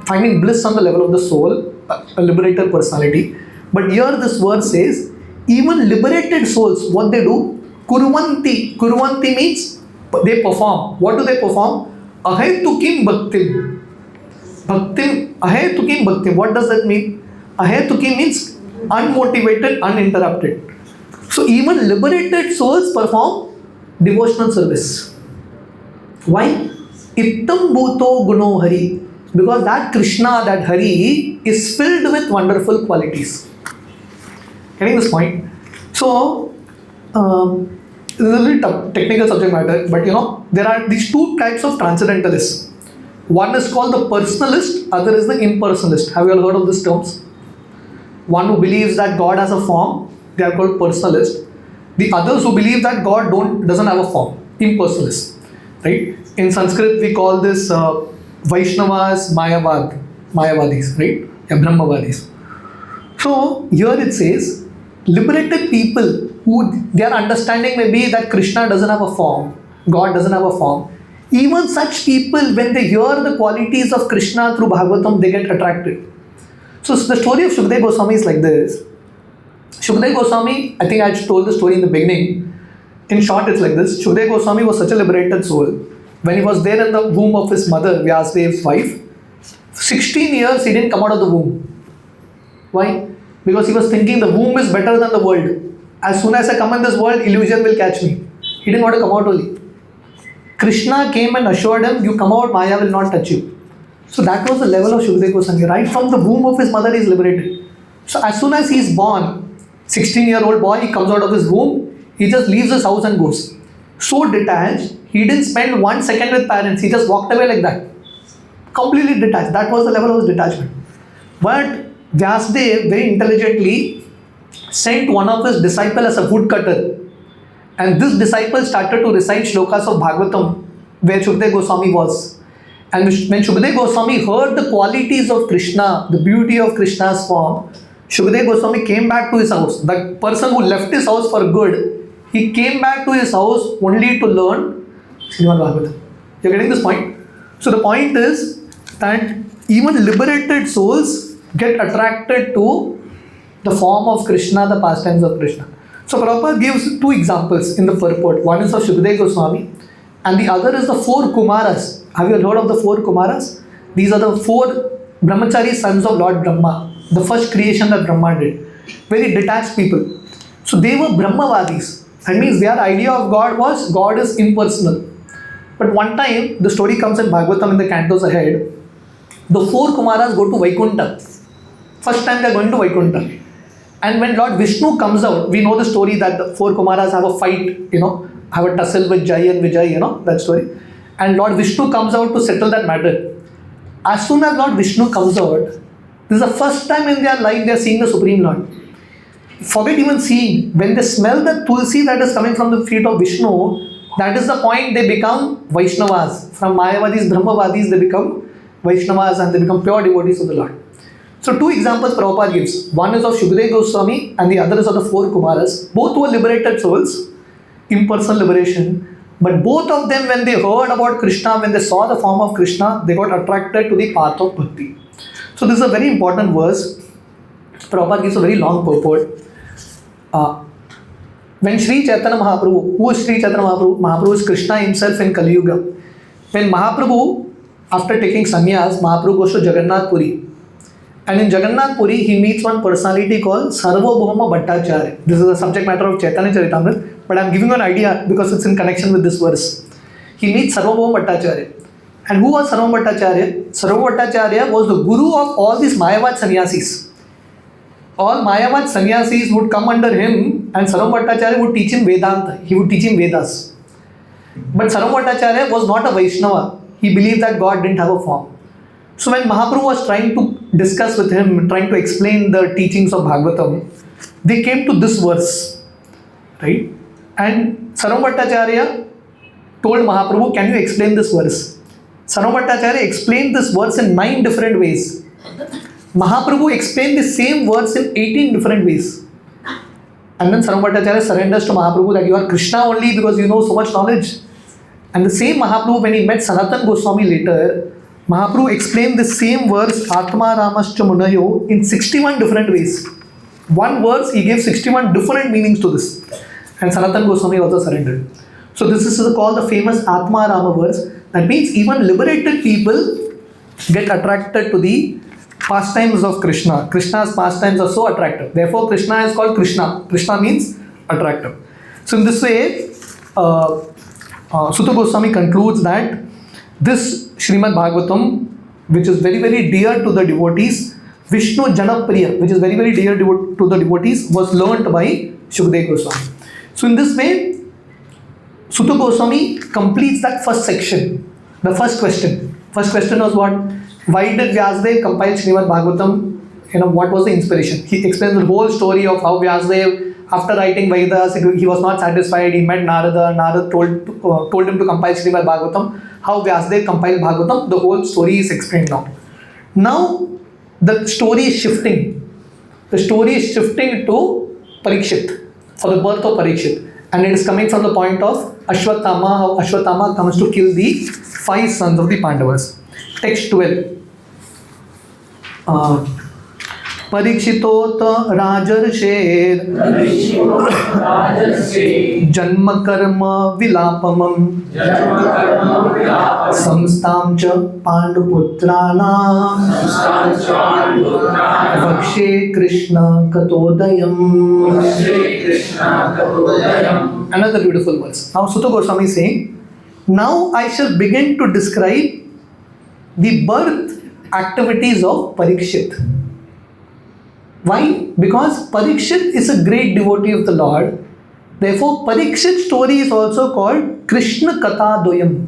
S1: finding bliss on the level of the soul, a liberated personality. But here this verse says, even liberated souls, what they do? Kurvanti. Kurvanti means they perform. What do they perform? Ahetukim Bhaktim. Bhaktim. Ahetukim Bhaktim. What does that mean? Ahetukim means unmotivated, uninterrupted. So even liberated souls perform devotional service. Why? Ittam bhuto guno hari. Because that Krishna, that Hari, is filled with wonderful qualities. Getting this point? So, this is a little tough, technical subject matter, but there are these two types of transcendentalists. One is called the personalist, other is the impersonalist. Have you all heard of these terms? One who believes that God has a form, they are called personalist. The others who believe that God doesn't have a form, impersonalist. Right? In Sanskrit, we call this Vaishnavas, Mayavadis, right? Yeah, Brahmavadis. So here it says, liberated people who their understanding may be that Krishna doesn't have a form, God doesn't have a form. Even such people, when they hear the qualities of Krishna through Bhagavatam, they get attracted. So the story of Shukdev Goswami is like this. Shukdev Goswami, I think I told the story in the beginning. In short, it's like this. Shukdev Goswami was such a liberated soul. When he was there in the womb of his mother, Vyasdev's wife, 16 years he didn't come out of the womb. Why? Because he was thinking the womb is better than the world. As soon as I come in this world, illusion will catch me. He didn't want to come out only. Krishna came and assured him, you come out, Maya will not touch you. So that was the level of Shukdev Goswami. Right from the womb of his mother, he is liberated. So as soon as he is born, 16-year-old boy, he comes out of his womb, he just leaves his house and goes. So detached, he didn't spend 1 second with parents, he just walked away like that. Completely detached. That was the level of his detachment. But Vyasdev very intelligently sent one of his disciples as a woodcutter. And this disciple started to recite shlokas of Bhagavatam where Shukdev Goswami was. And when Shukdev Goswami heard the qualities of Krishna, the beauty of Krishna's form, Shukdev Goswami came back to his house. The person who left his house for good, he came back to his house only to learn Srimad Bhagavatam. You're getting this point? So the point is that even liberated souls get attracted to the form of Krishna, the pastimes of Krishna. So Prabhupada gives two examples in the purport. One is of Shukdev Goswami and the other is the 4 Kumaras. Have you heard of the 4 Kumaras? These are the 4 brahmachari sons of Lord Brahma, the first creation that Brahma did. Very detached people. So they were Brahmavadis. That means their idea of God was God is impersonal. But one time, the story comes in Bhagavatam in the cantos ahead, the 4 Kumaras go to Vaikuntha. First time they are going to Vaikuntha. And when Lord Vishnu comes out, we know the story that the 4 Kumaras have a fight, have a tussle with Jai and Vijay, that story. And Lord Vishnu comes out to settle that matter. As soon as Lord Vishnu comes out, this is the first time in their life they are seeing the Supreme Lord. Forget even seeing. When they smell the tulsi that is coming from the feet of Vishnu, that is the point they become Vaishnavas. From Mayavadis, Brahmavadis, they become Vaishnavas and they become pure devotees of the Lord. So 2 examples Prabhupada gives. One is of Shukdev Goswami and the other is of the 4 Kumaras. Both were liberated souls, impersonal liberation. But both of them, when they heard about Krishna, when they saw the form of Krishna, they got attracted to the path of bhakti. So this is a very important verse. Prabhupada gives a very long purport. When Sri Chaitanya Mahaprabhu, who is Sri Chaitanya Mahaprabhu? Mahaprabhu is Krishna himself in Kali Yuga. When Mahaprabhu, after taking sannyas, Mahaprabhu goes to Jagannath Puri. And in Jagannath Puri, he meets one personality called Sarvabhauma Bhattacharya. This is the subject matter of Chaitanya Charitamrita, but I am giving you an idea because it's in connection with this verse. He meets Sarvabhauma Bhattacharya. And who was Sarvabhauma Bhattacharya? Sarvabhauma Bhattacharya was the guru of all these Mayavad sannyasis. All Mayavad sannyasis would come under him and Sarvabhauma Bhattacharya would teach him Vedanta. He would teach him Vedas. But Sarvabhauma Bhattacharya was not a Vaishnava. He believed that God didn't have a form. So when Mahaprabhu was trying to discuss with him, trying to explain the teachings of Bhagavatam, they came to this verse, right? And Sarvabhauma Bhattacharya told Mahaprabhu, can you explain this verse? Sarvabhauma Bhattacharya explained this verse in 9 different ways. Mahaprabhu explained the same verse in 18 different ways. And then Sarvabhauma Bhattacharya surrenders to Mahaprabhu that you are Krishna only because you know so much knowledge. And the same Mahaprabhu, when he met Sanatana Goswami later, Mahaprabhu explained the same verse, Atma Ramascha Munayo, in 61 different ways. One verse, he gave 61 different meanings to this. And Sanatana Goswami also surrendered. So this is called the famous Atma Rama verse. That means even liberated people get attracted to the pastimes of Krishna. Krishna's pastimes are so attractive. Therefore, Krishna is called Krishna. Krishna means attractive. So in this way, Sutta Goswami concludes that this Srimad Bhagavatam, which is very very dear to the devotees, Vishnu Janapriya, which is very very dear to the devotees, was learnt by Shukdev Goswami. So in this way, Sutta Goswami completes that first section. The first question. First question was what? Why did Vyasadeva compile Srimad Bhagavatam? What was the inspiration? He explains the whole story of how Vyasadeva, after writing Vedas, he was not satisfied. He met Narada. Narada told him to compile Srimad Bhagavatam. How Vyasadeva compiled Bhagavatam, the whole story is explained now. Now, the story is shifting. The story is shifting to Parikshit, for the birth of Parikshit. And it is coming from the point of Ashwatthama, how Ashwatthama comes to kill the 5 sons of the Pandavas. Text 12. Parikshitota Rajarsher Janma Karma Vilapamam Samstam Cha Panduputrana Vakshe Krishna Katodayam. Another beautiful verse. Now Sutta Goswami is saying, now I shall begin to describe the birth activities of Parikshit. Why? Because Parikshit is a great devotee of the Lord. Therefore, Parikshit's story is also called Krishna Katha Doyam.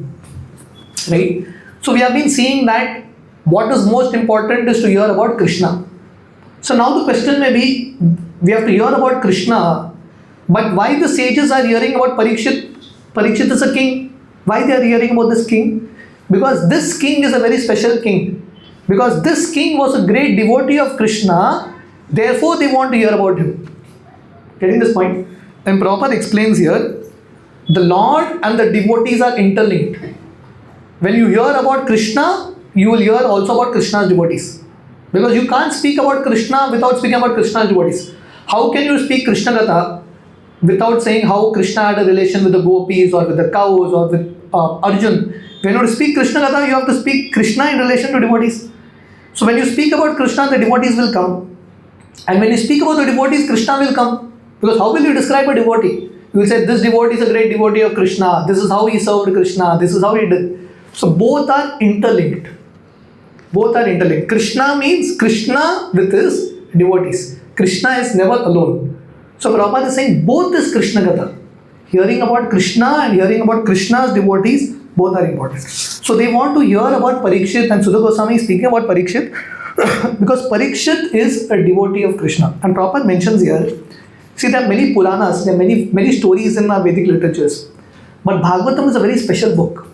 S1: Right? So we have been seeing that what is most important is to hear about Krishna. So now the question may be, we have to hear about Krishna, but why the sages are hearing about Parikshit? Parikshit is a king. Why they are hearing about this king? Because this king is a very special king. Because this king was a great devotee of Krishna. Therefore, they want to hear about him. Getting this point? And Prabhupada explains here, the Lord and the devotees are interlinked. When you hear about Krishna, you will hear also about Krishna's devotees. Because you can't speak about Krishna without speaking about Krishna's devotees. How can you speak Krishna Katha without saying how Krishna had a relation with the gopis or with the cows or with Arjun? When you speak Krishna Katha, you have to speak Krishna in relation to devotees. So when you speak about Krishna, the devotees will come. And when you speak about the devotees, Krishna will come. Because how will you describe a devotee? You will say, this devotee is a great devotee of Krishna. This is how he served Krishna. This is how he did. So both are interlinked. Both are interlinked. Krishna means Krishna with his devotees. Krishna is never alone. So Prabhupada is saying both is Krishna Katha. Hearing about Krishna and hearing about Krishna's devotees, both are important. So they want to hear about Parikshit, and Sutta Goswami is speaking about Parikshit because Parikshit is a devotee of Krishna. And Prabhupada mentions here, see, there are many Puranas, there are many stories in our Vedic literatures. But Bhagavatam is a very special book.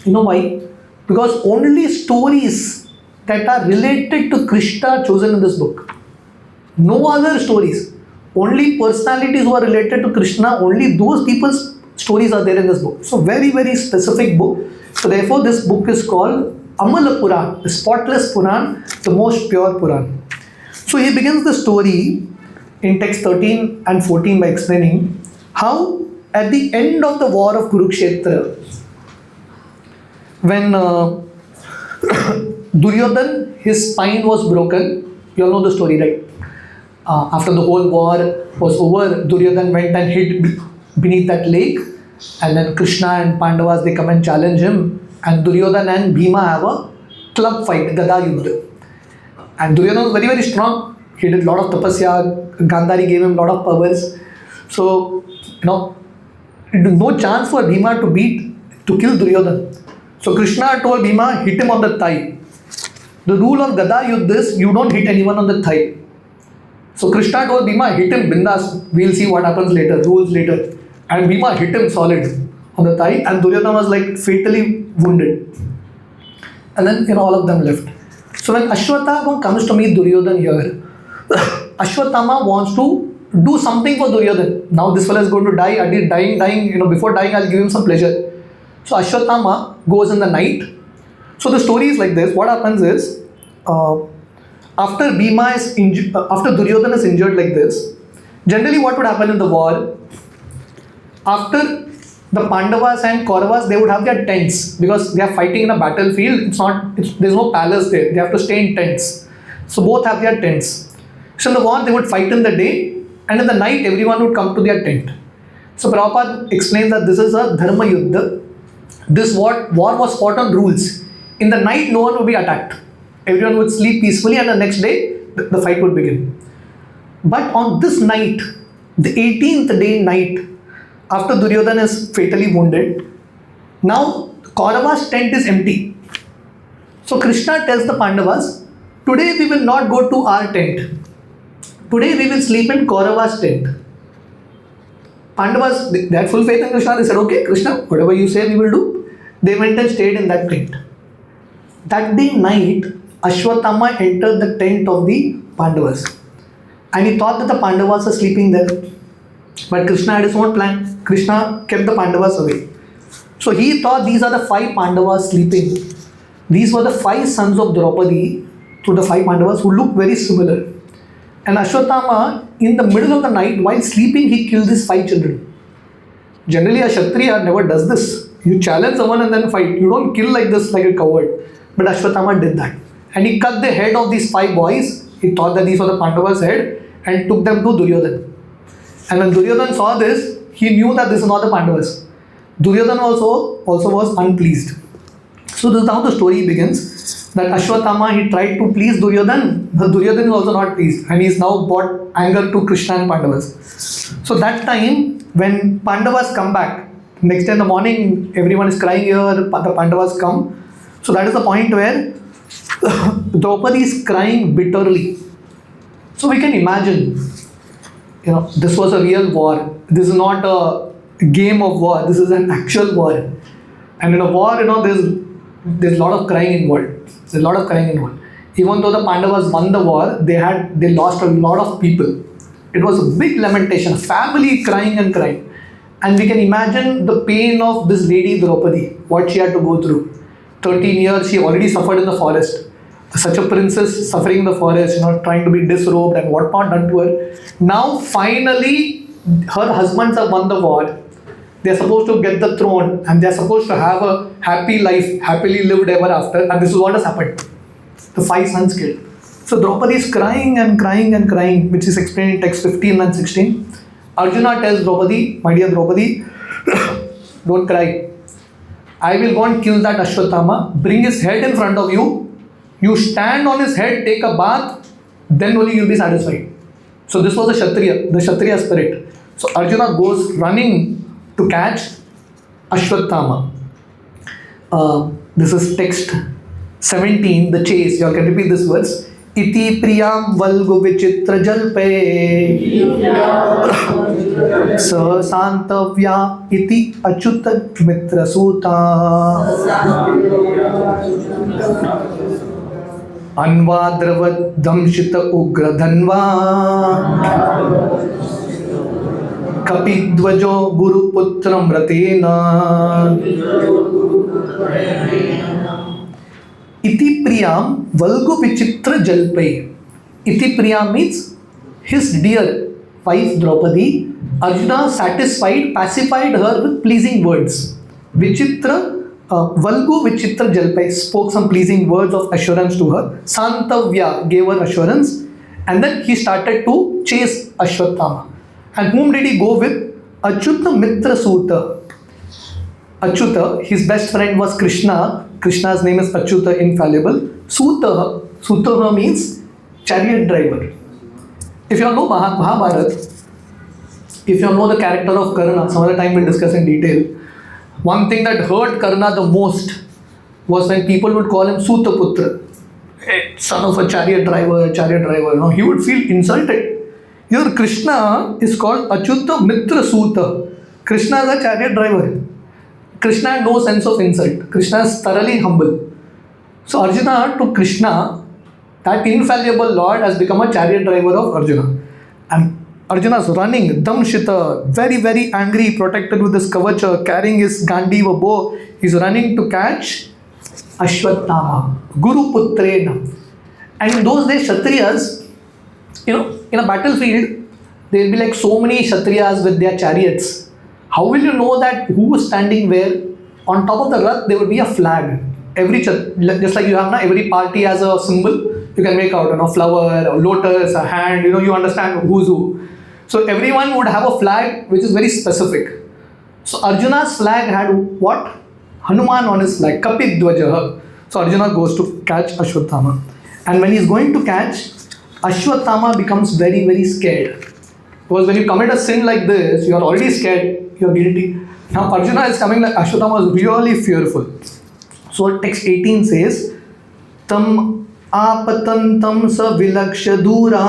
S1: You know why? Because only stories that are related to Krishna are chosen in this book. No other stories. Only personalities who are related to Krishna, only those people's stories are there in this book. So very, very specific book. So therefore this book is called Amala Puran, the spotless Puran, the most pure Puran. So he begins the story in text 13 and 14 by explaining how at the end of the war of Kurukshetra, when Duryodhan, his spine was broken, you all know the story, right? After the whole war was over, Duryodhan went and hid beneath that lake, and then Krishna and Pandavas, they come and challenge him, and Duryodhan and Bhima have a club fight, Gada Yuddha. And Duryodhan was very, very strong. He did a lot of tapasya, Gandhari gave him a lot of powers. So, no chance for Bhima to kill Duryodhan. So Krishna told Bhima, hit him on the thigh. The rule of Gada Yuddha is, you don't hit anyone on the thigh. So Krishna told Bhima, hit him bindas, we'll see what happens later, rules later. And Bhima hit him solid on the thigh, and Duryodhana was like fatally wounded. And then all of them left. So when Ashwatthama comes to meet Duryodhana here, Ashwatthama wants to do something for Duryodhana. Now this fellow is going to die, dying, before dying I'll give him some pleasure. So Ashwatthama goes in the night. So the story is like this. What happens is, after Bhima is injured, after Duryodhana is injured like this, generally what would happen in the war, after the Pandavas and Kauravas, they would have their tents because they are fighting in a battlefield. There's no palace there. They have to stay in tents. So both have their tents. So in the war, they would fight in the day, and in the night, everyone would come to their tent. So Prabhupada explains that this is a dharma yuddha. This war was fought on rules. In the night, no one would be attacked. Everyone would sleep peacefully, and the next day, the fight would begin. But on this night, the 18th day night, after Duryodhana is fatally wounded, now Kaurava's tent is empty. So Krishna tells the Pandavas, today we will not go to our tent. Today we will sleep in Kaurava's tent. Pandavas, they had full faith in Krishna. They said, okay, Krishna, whatever you say, we will do. They went and stayed in that tent. That day night, Ashwatthama entered the tent of the Pandavas. And he thought that the Pandavas are sleeping there. But Krishna had his own plan. Krishna kept the Pandavas away. So he thought these are the 5 Pandavas sleeping. These were the 5 sons of Draupadi, to the 5 Pandavas who looked very similar. And Ashwatthama, in the middle of the night, while sleeping, he killed his 5 children. Generally, a Kshatriya never does this. You challenge someone and then fight. You don't kill like this, like a coward. But Ashwatthama did that. And he cut the head of these 5 boys. He thought that these were the Pandavas' head and took them to Duryodhana. And when Duryodhana saw this, he knew that this is not the Pandavas. Duryodhana also was unpleased. So this is how the story begins. That Ashwatthama, he tried to please Duryodhana, but Duryodhana is also not pleased. And he's now brought anger to Krishna and Pandavas. So that time, when Pandavas come back, next day in the morning, everyone is crying here, the Pandavas come. So that is the point where Draupadi is crying bitterly. So we can imagine, this was a real war. This is not a game of war. This is an actual war. And in a war, there's a lot of crying involved. There's a lot of crying involved. Even though the Pandavas won the war, they lost a lot of people. It was a big lamentation, a family crying and crying. And we can imagine the pain of this lady Draupadi, what she had to go through. 13 years she already suffered in the forest. Such a princess suffering in the forest, trying to be disrobed and whatnot done to her. Now finally her husbands have won the war. They are supposed to get the throne and they are supposed to have a happy life, happily lived ever after, and this is what has happened. The 5 sons killed. So Draupadi is crying and crying and crying, which is explained in text 15 and 16. Arjuna tells Draupadi, my dear Draupadi, don't cry. I will go and kill that Ashwatthama, bring his head in front of you, you stand on his head, take a bath, then only you'll be satisfied. So this was the Kshatriya spirit. So Arjuna goes running to catch Ashwatthama. This is text 17, the chase. You all can repeat this verse. Iti priyam valgu vichitra jalpe sa santavya iti achyut mitra suta anvadravad damshita ugra dhanva kapidvajo guru putram ratena iti priyam valgu vichitra jalpai. Iti priyam means his dear wife Draupadi. Arjuna satisfied, pacified her with pleasing words. Vichitra, valgu vichitra jalpai, spoke some pleasing words of assurance to her. Santavya gave her assurance, and then he started to chase Ashwatthama. And whom did he go with? Achyut mitra suta. Achyuta, his best friend was Krishna. Krishna's name is Achyuta, infallible. Sutaha means chariot driver. If you all know Mahabharata, if you all know the character of Karna, some other time we'll discuss in detail. One thing that hurt Karna the most was when people would call him Sutaputra, son of a chariot driver. He would feel insulted. Here Krishna is called Achyuta Mitra Suta. Krishna is a chariot driver. Krishna had no sense of insult. Krishna is thoroughly humble. So Arjuna to Krishna, that infallible Lord has become a chariot driver of Arjuna. And Arjuna is running, Damshita, very, very angry, protected with his kavacha, carrying his Gandiva bow. He's running to catch Ashwatthama, Guru Putrena. And in those days, Kshatriyas, in a battlefield, there will be like so many Kshatriyas with their chariots. How will you know that who is standing where? On top of the Rath, there will be a flag. Just like you have now, every party has a symbol. You can make out, flower, a lotus, a hand, you understand who's who. So everyone would have a flag which is very specific. So Arjuna's flag had what? Hanuman on his flag, Kapit Dvajaha. So Arjuna goes to catch Ashwatthama. And when he's going to catch, Ashwatthama becomes very, very scared. Because when you commit a sin like this, you are already scared, you are guilty. Now Arjuna is coming like Ashwatthama is really fearful. So text 18 says, Tam apatantam sa vilaksha dura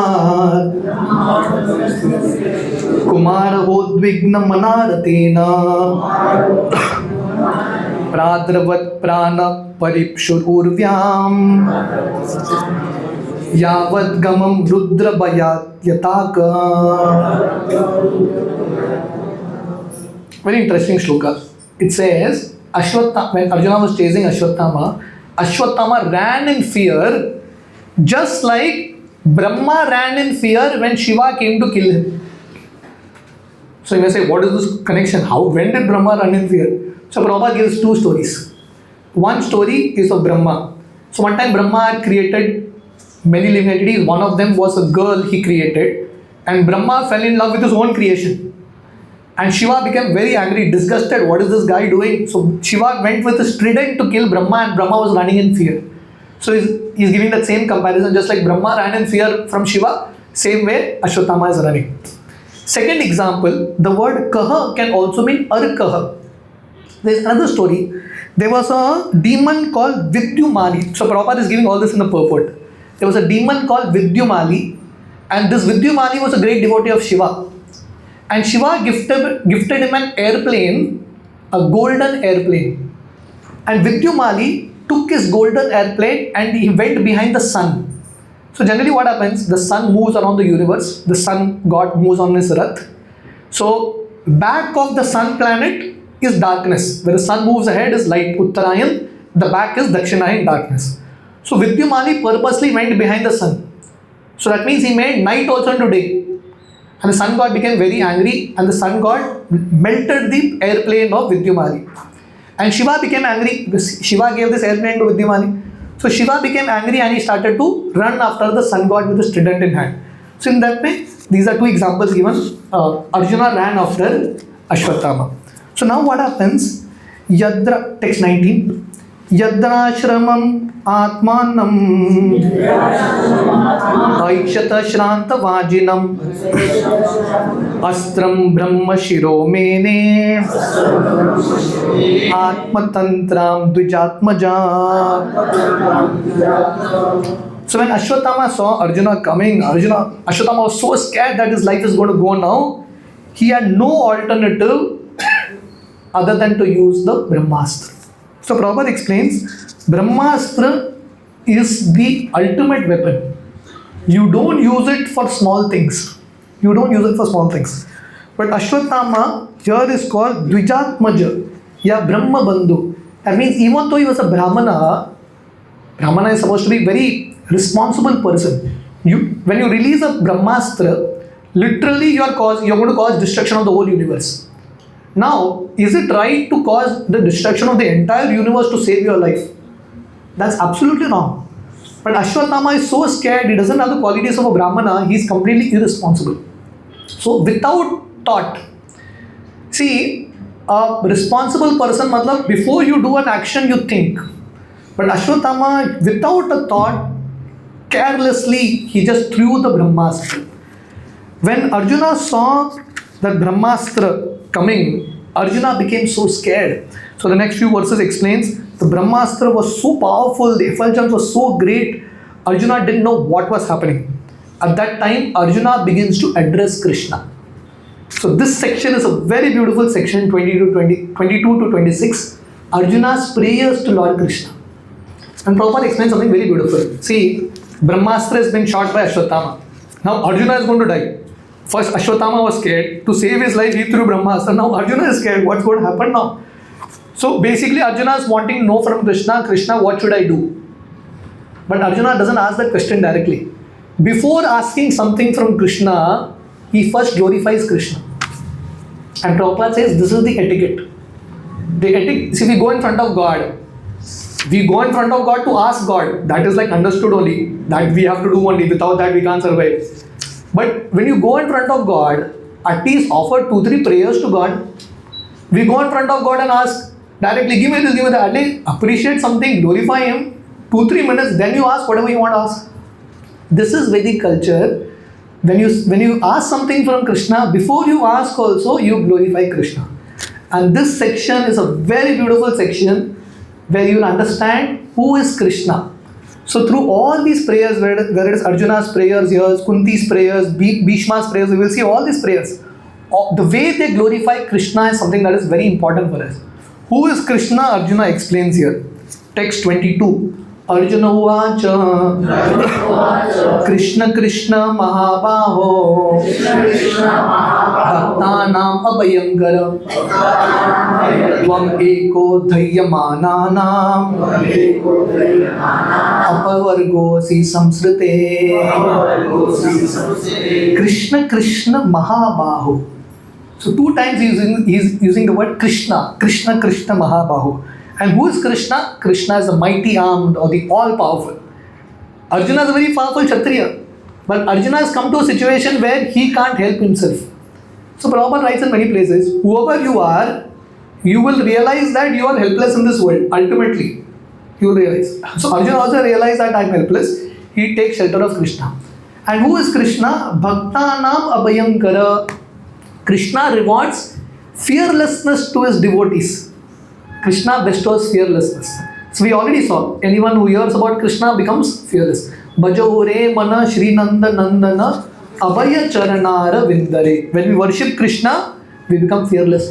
S1: kumara hodvigna manaratena pradravat prana paripshur urvyam yavad gamam rudra bayat yataka. Very interesting shloka. It says, when Arjuna was chasing Ashwatthama, Ashwatthama ran in fear, just like Brahma ran in fear when Shiva came to kill him. So you may say, what is this connection? When did Brahma run in fear? So Prabhupada gives two stories. One story is of Brahma. So one time Brahma had created many living entities. One of them was a girl he created. And Brahma fell in love with his own creation. And Shiva became very angry, disgusted. What is this guy doing? So Shiva went with his trident to kill Brahma, and Brahma was running in fear. So he's giving that same comparison. Just like Brahma ran in fear from Shiva, same way Ashwatthama is running. Second example, the word kaha can also mean arkaha. There's another story. There was a demon called Vidyumali. So Prabhupada is giving all this in a purport. There was a demon called Vidyumali, and this Vidyumali was a great devotee of Shiva. And Shiva gifted him an airplane, a golden airplane. And Vidyumali took his golden airplane and he went behind the sun. So generally what happens, the sun moves around the universe, the sun god moves on his rath. So back of the sun planet is darkness. Where the sun moves ahead is light, Uttarayan, the back is Dakshinayan, darkness. So Vidyumali purposely went behind the sun. So that means he made night also into day. And the sun god became very angry, and the sun god melted the airplane of Vidyumali. And Shiva became angry because Shiva gave this airplane to Vidyumali. So Shiva became angry and he started to run after the sun god with his trident in hand. So in that way, these are two examples given. Arjuna ran after Ashwatthama. So now what happens? Yadra, text 19. Yadrashramam atmanam aikshata shranta vajinam astram brahma shiro mene atmatantram dvijatmaja. So when Ashwatthama saw Arjuna coming, Ashwatthama was so scared that his life is going to go now. He had no alternative other than to use the Brahmastra. So Prabhupada explains, Brahmastra is the ultimate weapon. You don't use it for small things. You don't use it for small things. But Ashwatthama here is called Dvijatmaja, ya Brahma Bandhu. That means even though he was a Brahmana is supposed to be a very responsible person. When you release a Brahmastra, literally you are going to cause destruction of the whole universe. Now, is it right to cause the destruction of the entire universe to save your life? That's absolutely wrong. But Ashwatthama is so scared, he doesn't have the qualities of a Brahmana, he is completely irresponsible. So, without thought, see, a responsible person, matlab, before you do an action, you think. But Ashwatthama, without a thought, carelessly, he just threw the Brahmastra. When Arjuna saw that Brahmastra coming, Arjuna became so scared. So the next few verses explains, the Brahmastra was so powerful, the effulgence was so great, Arjuna didn't know what was happening. At that time, Arjuna begins to address Krishna. So this section is a very beautiful section, 22 to 26, Arjuna's prayers to Lord Krishna. And Prabhupada explains something very beautiful. See, Brahmastra has been shot by Ashwatthama. Now Arjuna is going to die. First Ashwatthama was scared. To save his life, he threw Brahmastra. Now Arjuna is scared. What's going to happen now? So basically Arjuna is wanting to know from Krishna, Krishna, what should I do? But Arjuna doesn't ask that question directly. Before asking something from Krishna, he first glorifies Krishna. And Prabhupada says this is the etiquette. The etiquette, see, we go in front of God. We go in front of God to ask God. That is like understood only. That we have to do only. Without that we can't survive. But when you go in front of God, at least offer 2-3 prayers to God. We go in front of God and ask directly, give me this, give me that. At least appreciate something, glorify Him. 2-3 minutes, then you ask whatever you want to ask. This is Vedic culture. When you ask something from Krishna, before you ask also, you glorify Krishna. And this section is a very beautiful section where you will understand who is Krishna. So through all these prayers, whether it is Arjuna's prayers, yours, Kunti's prayers, Bhishma's prayers, we will see all these prayers. The way they glorify Krishna is something that is very important for us. Who is Krishna? Arjuna explains here. Text 22. Arjuna uvacha Krishna Krishna Mahabaho Bhaktanam Abhayankara Tvam Eko Dhayyamananam Apavargosi Samsrite. Krishna Krishna Mahabaho. So 2 times he is using the word Krishna. Krishna Krishna Mahabaho. And who is Krishna? Krishna is the mighty armed or the all-powerful. Arjuna is a very powerful Kshatriya. But Arjuna has come to a situation where he can't help himself. So Prabhupada writes in many places, whoever you are, you will realize that you are helpless in this world. Ultimately, you will realize. So Arjuna also realized that I am helpless. He takes shelter of Krishna. And who is Krishna? Bhaktanam Abhayankara. Krishna rewards fearlessness to his devotees. Krishna bestows fearlessness. So we already saw, anyone who hears about Krishna becomes fearless. Bhajore mana Shri Nanda Nandana Abhaya Charanara Vindare. When we worship Krishna, we become fearless.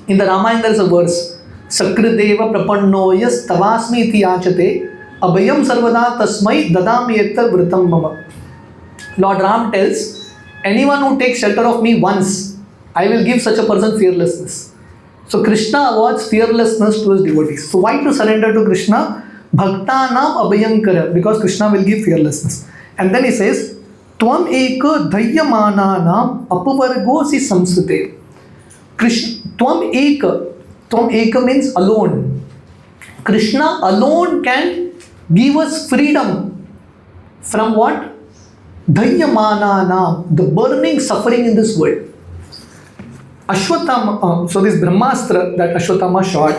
S1: In the Ramayana there is a verse, Sakrideva Prapanno Yas Tavasmi Iti Yachate Abhayam Sarvada Tasmai Dadami Ektar Vritam Mama. Lord Ram tells, anyone who takes shelter of me once, I will give such a person fearlessness. So Krishna awards fearlessness to his devotees. So why to surrender to Krishna? Bhaktanam Abhayankara, because Krishna will give fearlessness. And then he says, Tvam eka dhayyamananam apavargosi samsute. Tvam eka means alone. Krishna alone can give us freedom from what? Dhayyamananam, the burning suffering in this world. Ashwatthama, so this Brahmastra that Ashwatthama shot,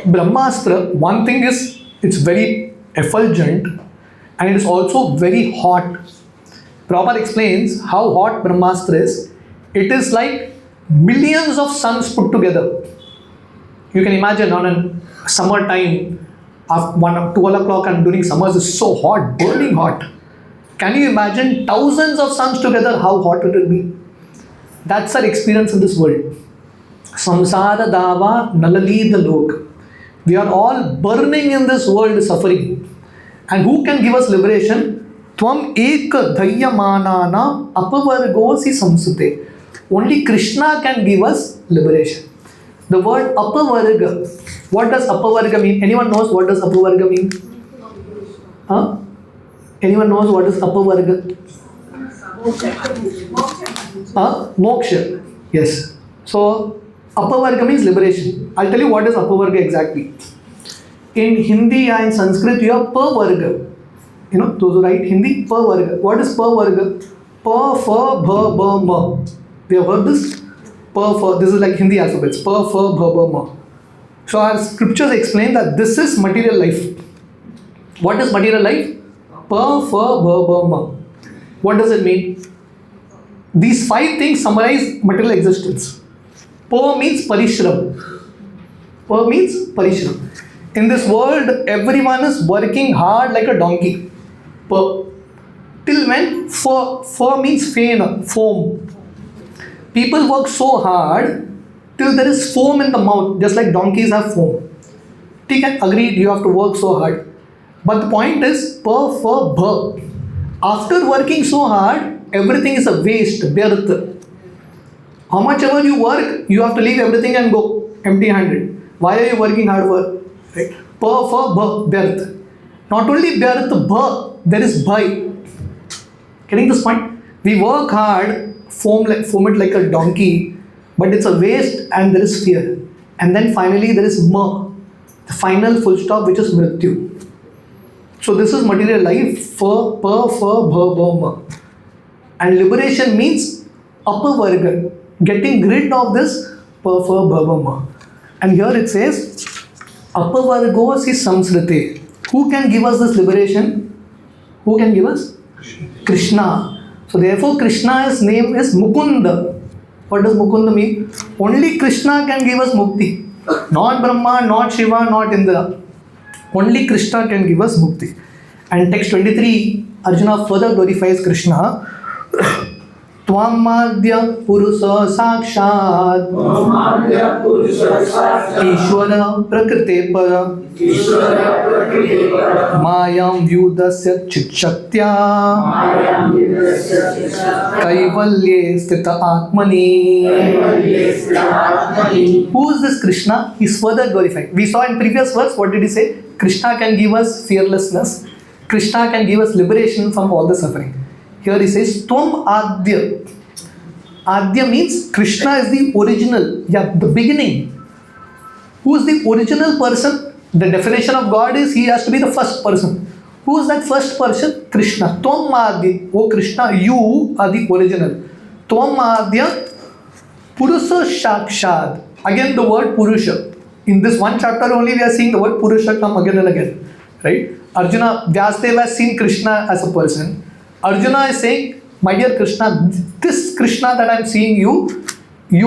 S1: Brahmastra, one thing is, it's very effulgent and it is also very hot. Prabhupada explains how hot Brahmastra is. It is like millions of suns put together. You can imagine on a summer time, after 12 o'clock and during summers is so hot, burning hot. Can you imagine thousands of suns together, how hot it will be? That's our experience in this world. Samsara dava nalali the lok. We are all burning in this world suffering. And who can give us liberation? Tvam eka dhayyamanana apavargosi samsute. Only Krishna can give us liberation. The word apavarga. What does apavarga mean? Anyone knows what does apavarga mean? Huh? Anyone knows what is apavarga? Moksha. Yes. So, apavarga means liberation. I'll tell you what is apavarga exactly. In Hindi and Sanskrit, you have pavarga. You know, those who write Hindi, pavarga. What is pavarga? Pa, fa, bha, ba, ma. We have heard this? Pa, fa. This is like Hindi alphabets. Pa, fa, bha, ba, ma. So, our scriptures explain that this is material life. What is material life? Pa, fa, ba, ba, ma. What does it mean? These 5 things summarize material existence. Pa means parishram. Pa means parishram. In this world, everyone is working hard like a donkey. Pa. Till when? Fa means foam. People work so hard till there is foam in the mouth, just like donkeys have foam. Okay, agreed, you have to work so hard. But the point is, pa, fa, bha. After working so hard, everything is a waste, vyartha. How much ever you work, you have to leave everything and go empty-handed. Why are you working hard for? Right? Pa, fa, bha, vyartha. Not only vyartha, bha, there is bhai. Getting this point? We work hard, foam it like a donkey, but it's a waste and there is fear. And then finally there is ma, the final full stop, which is mrityu. So this is material life, fa, pa, fa, bha, ba, ma. And liberation means upper varga, getting rid of this perfer bhavama. And here it says, upper vargos is samsrite. Who can give us this liberation? Who can give us? Krishna. So therefore Krishna's name is Mukunda. What does Mukunda mean? Only Krishna can give us mukti. Not Brahma, not Shiva, not Indra. Only Krishna can give us mukti. And text 23, Arjuna further glorifies Krishna. Tvamadya Purusa Sakshat Ishvara Prakrite Para Mayam Vyudasya Chitshaktya Kaivalye Stita Atmani. Who is this Krishna? He is further glorified. We saw in previous verse, what did he say? Krishna can give us fearlessness. Krishna can give us liberation from all the suffering. Here he says, Tvam Adya. Adya means Krishna is the original, the beginning. Who is the original person? The definition of God is he has to be the first person. Who is that first person? Krishna. Tvam Adya. Oh Krishna, you are the original. Tvam Adya Purusa Shakshad. Again the word Purusha. In this one chapter only we are seeing the word Purusha come again and again. Right? Arjuna, Vyasdeva has seen Krishna as a person. Arjuna is saying, my dear Krishna, this Krishna that I am seeing you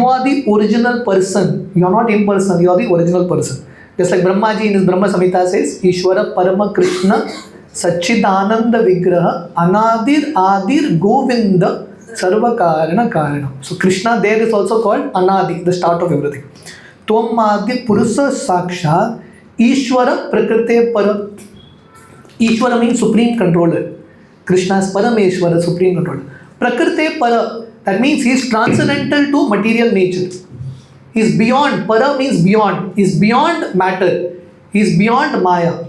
S1: are the original person. You are not impersonal, you are the originji person. Just like Brahmaji in his Brahma Samhita says, Ishvara Parama Krishna Sachidananda Vigraha Anadir Adir Govinda Sarva Karana Karana. So Krishna there is also called Anadi, the start of everything. Tvam Madhya Purusa Saksha Ishvara Prakrite Para. Ishvara means supreme controller. Krishna is Parameshwara, supreme controller. Prakrite Para, that means he is transcendental to material nature. He is beyond. Para means beyond. He is beyond matter. He is beyond Maya.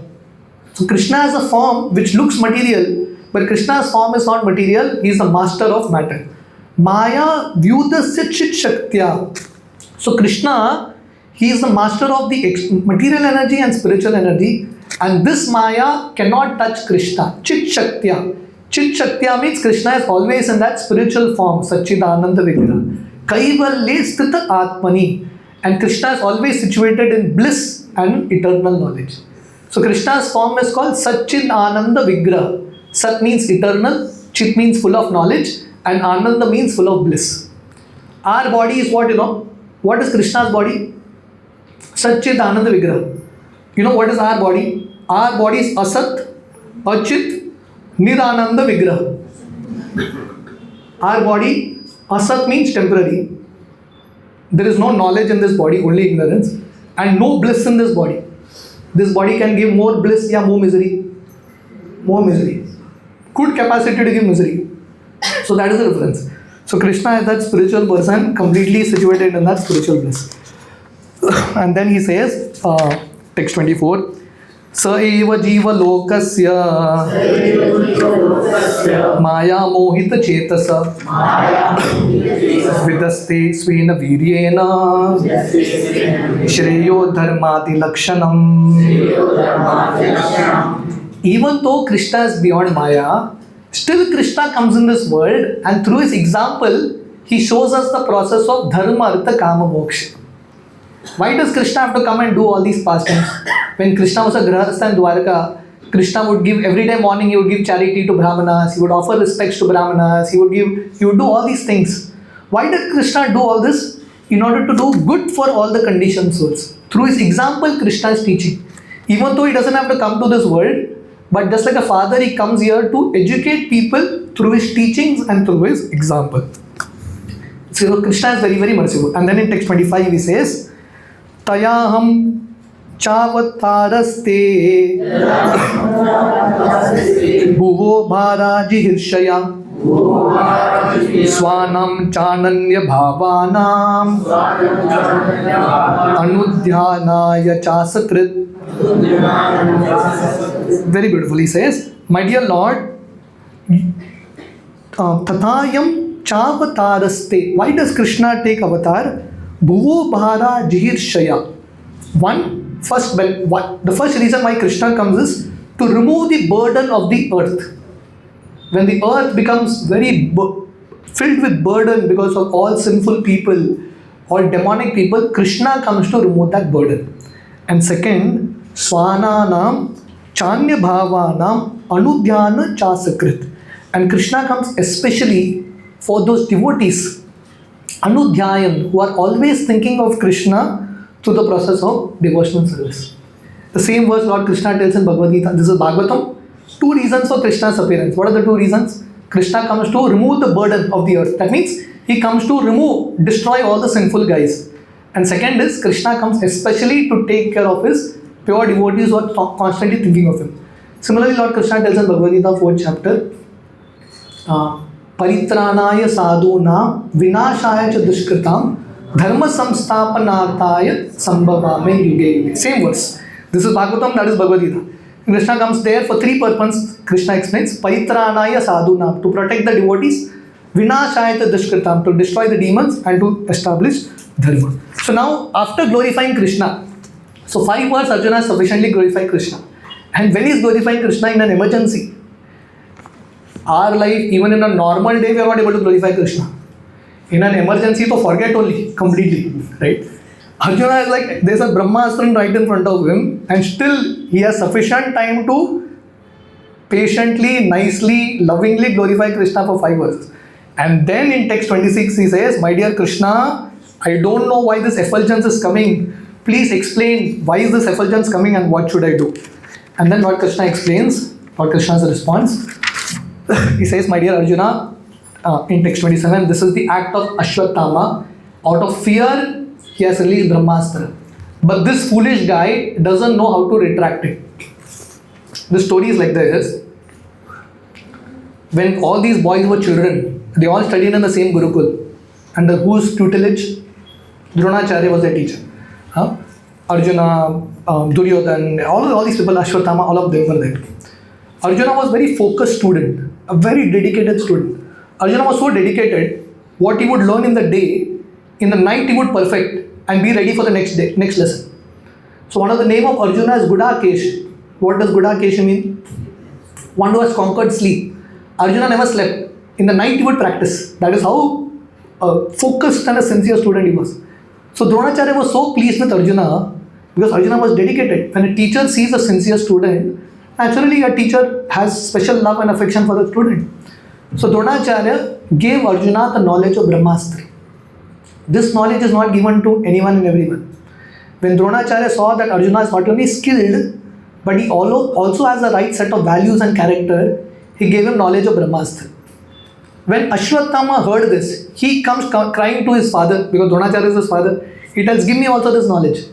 S1: So Krishna has a form which looks material, but Krishna's form is not material. He is the master of matter. Maya Vyudasya Chit Shaktya. So Krishna, he is the master of the material energy and spiritual energy. And this Maya cannot touch Krishna. Chit Shaktya. Chit Shaktya means Krishna is always in that spiritual form. Sachidananda Vigraha. Kaivalye Stita Atmani. And Krishna is always situated in bliss and eternal knowledge. So Krishna's form is called Sachidananda Vigraha. Sat means eternal. Chit means full of knowledge. And Ananda means full of bliss. Our body is what, What is Krishna's body? Sachidananda Vigraha. You know what is our body? Our body is Asat, Achyut, Nirananda Vigraha. Our body, Asat means temporary. There is no knowledge in this body, only ignorance. And no bliss in this body. This body can give more bliss or more misery. More misery. Good capacity to give misery. So that is the difference. So Krishna is that spiritual person, completely situated in that spiritual bliss. And then he says, text 24, Sa eva jiva lokasya Maya mohita chetasa Vidaste svena viryena Shreyo dharmati lakshanam. Even though Krishna is beyond Maya, still Krishna comes in this world and through his example, he shows us the process of dharma, artha, kama, moksha. Why does Krishna have to come and do all these pastimes? When Krishna was a grahastha in Dwarka, Krishna would give, every day morning he would give charity to Brahmanas, he would offer respects to Brahmanas, he would do all these things. Why did Krishna do all this? In order to do good for all the conditioned souls. Through his example, Krishna is teaching. Even though he doesn't have to come to this world, but just like a father, he comes here to educate people through his teachings and through his example. So Krishna is very, very merciful. And then in text 25 he says, Tayaham Chavataraste Bhuvo Bharaji Hirshaya Swanam Chananya Bhavanam Anudhyanaya Chasakrit. Very beautiful. He says, my dear Lord, Tathayam Chavataraste. Why does Krishna take avatar? Bhuvo Bhara Jihirshaya. The first reason why Krishna comes is to remove the burden of the earth. When the earth becomes very filled with burden because of all sinful people, all demonic people, Krishna comes to remove that burden. And second, Swananam Chanya Bhavanam Anudhyana Chasakrit. And Krishna comes especially for those devotees, Anudhyayan, who are always thinking of Krishna through the process of devotional service. The same verse Lord Krishna tells in Bhagavad Gita. This is Bhagavatam. 2 reasons for Krishna's appearance. What are the 2 reasons? Krishna comes to remove the burden of the earth. That means he comes to destroy all the sinful guys. And second is, Krishna comes especially to take care of his pure devotees who are constantly thinking of him. Similarly, Lord Krishna tells in Bhagavad Gita 4th chapter, Paritranaya sadhunam vinashaya cha dushkritam dharma samstapanarthaya sambhavame yuge yuge. Same verse. This is Bhagavatam, that is Bhagavad Gita. Krishna comes there for 3 purposes. Krishna explains, Paritranaya sadhunam, to protect the devotees, vinashaya cha dushkritam, to destroy the demons and to establish dharma. So now, after glorifying Krishna, so 5 words Arjuna has sufficiently glorified Krishna. And when he is glorifying Krishna in an emergency, our life, even in a normal day, we are not able to glorify Krishna. In an emergency, to forget only, completely, right? Arjuna is like, there's a Brahmastra right in front of him, and still he has sufficient time to patiently, nicely, lovingly glorify Krishna for 5 verses. And then in text 26, he says, my dear Krishna, I don't know why this effulgence is coming. Please explain why is this effulgence coming and what should I do? And then Lord Krishna explains, Lord Krishna's response. He says, my dear Arjuna, in text 27, this is the act of Ashwatthama. Out of fear, he has released Brahmastra. But this foolish guy doesn't know how to retract it. The story is like this. When all these boys were children, they all studied in the same Gurukul. Under whose tutelage? Dronacharya was their teacher. Arjuna, Duryodhan, all these people, Ashwatthama, all of them were there. Arjuna was a very focused student, a very dedicated student. Arjuna was so dedicated, what he would learn in the day, in the night he would perfect and be ready for the next day, next lesson. So one of the name of Arjuna is Gudakesh. What does Gudakesh mean? One who has conquered sleep. Arjuna never slept. In the night he would practice. That is how focused and a sincere student he was. So Dronacharya was so pleased with Arjuna because Arjuna was dedicated. When a teacher sees a sincere student, naturally a teacher has special love and affection for the student. So Dronacharya gave Arjuna the knowledge of Brahmastra. This knowledge is not given to anyone and everyone. When Dronacharya saw that Arjuna is not only skilled, but he also has the right set of values and character, he gave him knowledge of Brahmastra. When Ashwatthama heard this, he comes crying to his father, because Dronacharya is his father. He tells, give me also this knowledge.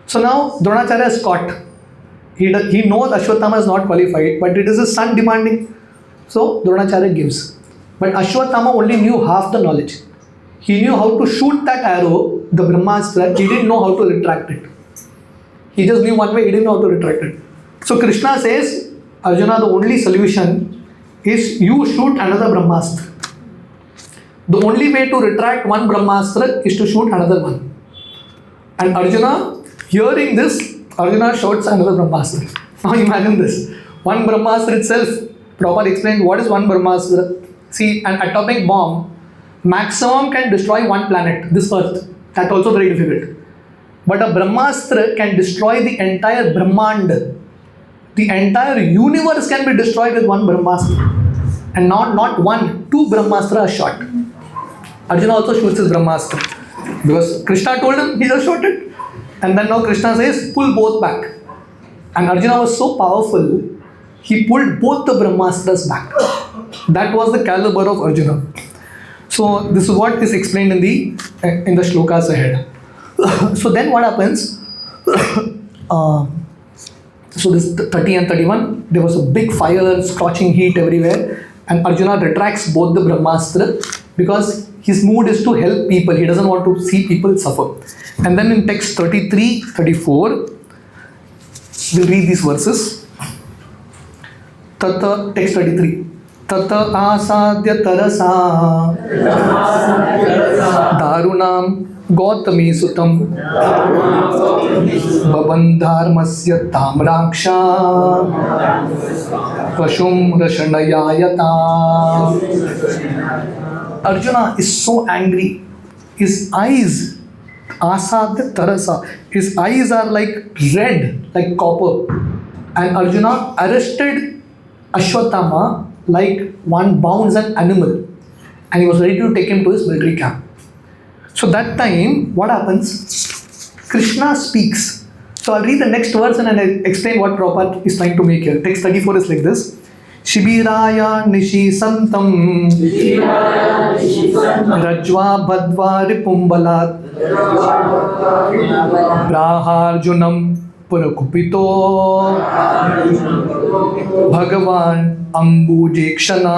S1: So now Dronacharya is caught. He knows Ashwatthama is not qualified, but it is his son demanding. So Dronacharya gives. But Ashwatthama only knew half the knowledge. He knew how to shoot that arrow, the Brahmastra. He didn't know how to retract it. He just knew one way, he didn't know how to retract it. So Krishna says, Arjuna, the only solution is you shoot another Brahmastra. The only way to retract one Brahmastra is to shoot another one. And Arjuna, hearing this, Arjuna shoots another Brahmastra. Now imagine this. One Brahmastra itself, Prabhupada explained what is one Brahmastra. See, an atomic bomb maximum can destroy one planet, this earth. That's also very difficult. But a Brahmastra can destroy the entire Brahmand. The entire universe can be destroyed with one Brahmastra. And not one, 2 Brahmastra are shot. Arjuna also shoots his Brahmastra. Because Krishna told him, he just shot it. And then now Krishna says, pull both back. And Arjuna was so powerful, he pulled both the Brahmastras back. That was the caliber of Arjuna. So this is what is explained in the shlokas ahead. So then what happens? So this 30 and 31, there was a big fire, scorching heat everywhere, and Arjuna retracts both the Brahmastra because his mood is to help people. He doesn't want to see people suffer. And then in text 33, 34, we'll read these verses. Text 33. तत आसाद्य तरसा दारुणां गौतमी सुतं बबन्धार्मस्य ताम्राक्षा पशुं रशनयायता. Arjuna is so angry. His eyes, asadya tarasa, his eyes are like red, like copper. And Arjuna arrested Ashwatthama like one bounds an animal. And he was ready to take him to his military camp. So that time, what happens? Krishna speaks. So I'll read the next verse and I'll explain what Prabhupada is trying to make here. Text 34 is like this. Shibiraya Nishi Santam Rajva Bhadva Ripumbalat Praharjunam Purakupito Bhagavan Ambujekshana.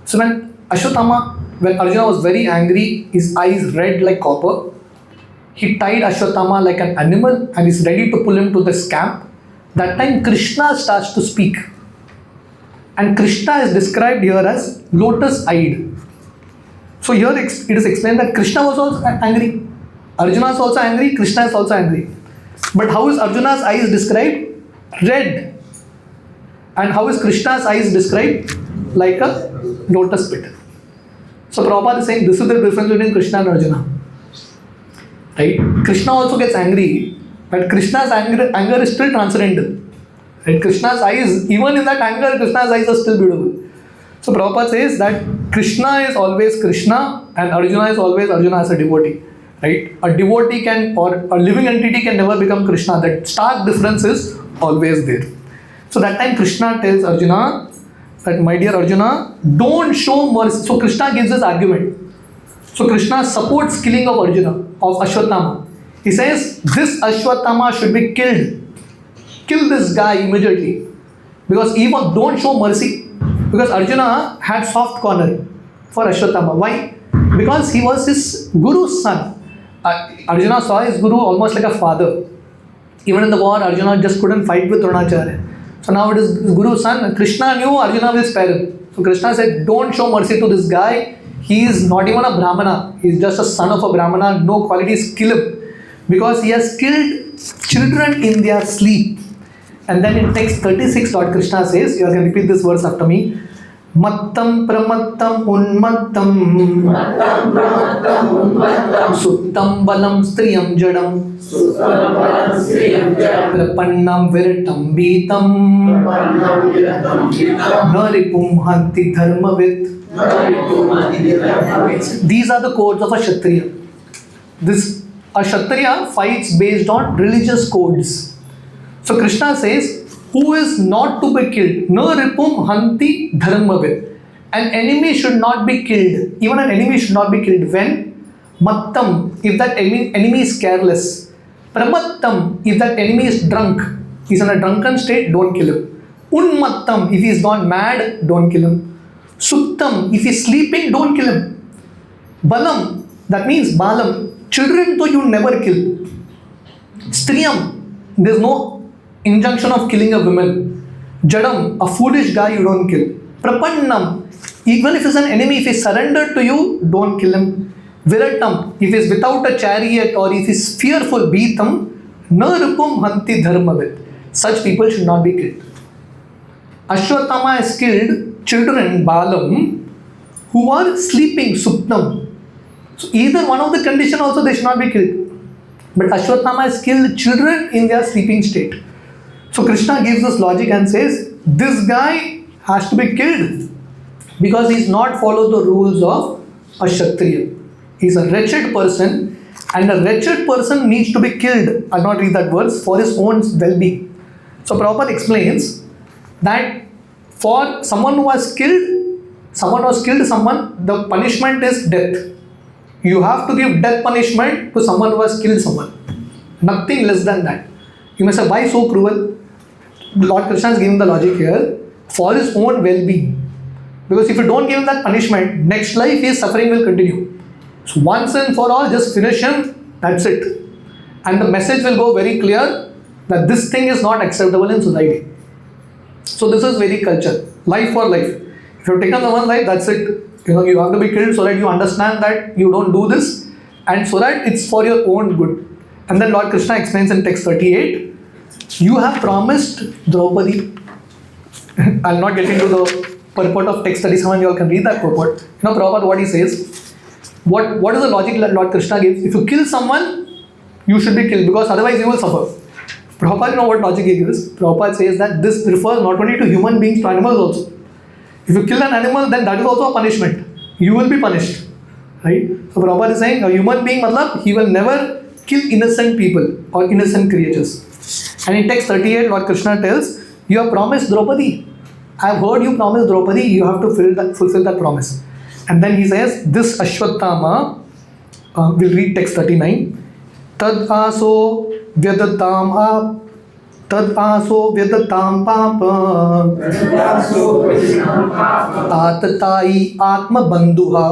S1: So when Arjuna was very angry, his eyes red like copper, he tied Ashwatthama like an animal and is ready to pull him to this camp. That time Krishna starts to speak. And Krishna is described here as lotus-eyed. So here it is explained that Krishna was also angry. Arjuna is also angry, Krishna is also angry. But how is Arjuna's eyes described? Red. And how is Krishna's eyes described? Like a lotus pit. So Prabhupada is saying this is the difference between Krishna and Arjuna. Right? Krishna also gets angry, but Krishna's anger is still transcendental. Right? Krishna's eyes, even in that anger, Krishna's eyes are still beautiful. So Prabhupada says that Krishna is always Krishna and Arjuna is always Arjuna as a devotee. Right? A devotee can, or a living entity can never become Krishna. That stark difference is always there. So that time Krishna tells Arjuna that, my dear Arjuna, don't show mercy. So Krishna gives this argument. So Krishna supports killing of Arjuna, of Ashwatthama. He says, this Ashwatthama should be killed. Kill this guy immediately. Because even don't show mercy. Because Arjuna had soft corner for Ashwatthama. Why? Because he was his guru's son. Arjuna saw his guru almost like a father. Even in the war, Arjuna just couldn't fight with Dronacharya. So now it is his guru's son. Krishna knew Arjuna will spare him. So Krishna said, don't show mercy to this guy. He is not even a Brahmana. He is just a son of a Brahmana. No qualities, kill him. Because he has killed children in their sleep. And then in text 36, Lord Krishna says, you can repeat this verse after me. Mattam pramattam unmattam Suttam balam striyam jadam Prapannam viratam beetam Naripum hanti dharmavit. These are the codes of a Kshatriya. A Kshatriya fights based on religious codes. So Krishna says, who is not to be killed? No ripum hanti dharmavit. An enemy should not be killed. Even an enemy should not be killed. When? Mattam, if that enemy is careless. Pramattam, if that enemy is drunk. He's in a drunken state, don't kill him. Unmattam, if he is gone mad, don't kill him. Suttam, if he is sleeping, don't kill him. Balam, that means balam. Children, though you never kill. Striyam, there is no injunction of killing a woman. Jadam, a foolish guy you don't kill. Prapannam, even if he's an enemy, if he's surrendered to you, don't kill him. Viratam, if he's without a chariot or if he's fearful, beatam, narupum hanti dharmavit. Such people should not be killed. Ashwatthama has killed children, Balam, who are sleeping, supnam. So either one of the condition also they should not be killed. But Ashwatthama has killed children in their sleeping state. So Krishna gives this logic and says, this guy has to be killed because he's not followed the rules of a Kshatriya. He's a wretched person and a wretched person needs to be killed. I'll not read that verse, for his own well-being. So Prabhupada explains that for someone who has killed someone, the punishment is death. You have to give death punishment to someone who has killed someone. Nothing less than that. You may say, why so cruel? Lord Krishna is giving the logic here for his own well-being. Because if you don't give him that punishment, next life his suffering will continue. So once and for all, just finish him, that's it. And the message will go very clear that this thing is not acceptable in society. So this is Vedic culture, life for life. If you've taken the one life, that's it. You have to be killed so that you understand that you don't do this, and so that it's for your own good. And then Lord Krishna explains in text 38, you have promised Draupadi. I'll not get into the purport of text 37, you all can read that purport. Prabhupada, what he says, what is the logic that Lord Krishna gives? If you kill someone, you should be killed, because otherwise you will suffer. Prabhupada, what logic he gives? Prabhupada says that this refers not only to human beings, to animals also. If you kill an animal, then that is also a punishment. You will be punished. Right? So Prabhupada is saying, a human being, he will never kill innocent people or innocent creatures. And in text 38, Lord Krishna tells, you have promised Draupadi. I have heard you promise Draupadi, you have to fulfill that promise. And then he says, this Ashwatthama, we'll read text 39. Tad aso vyadatam papa atatai atma bandhuha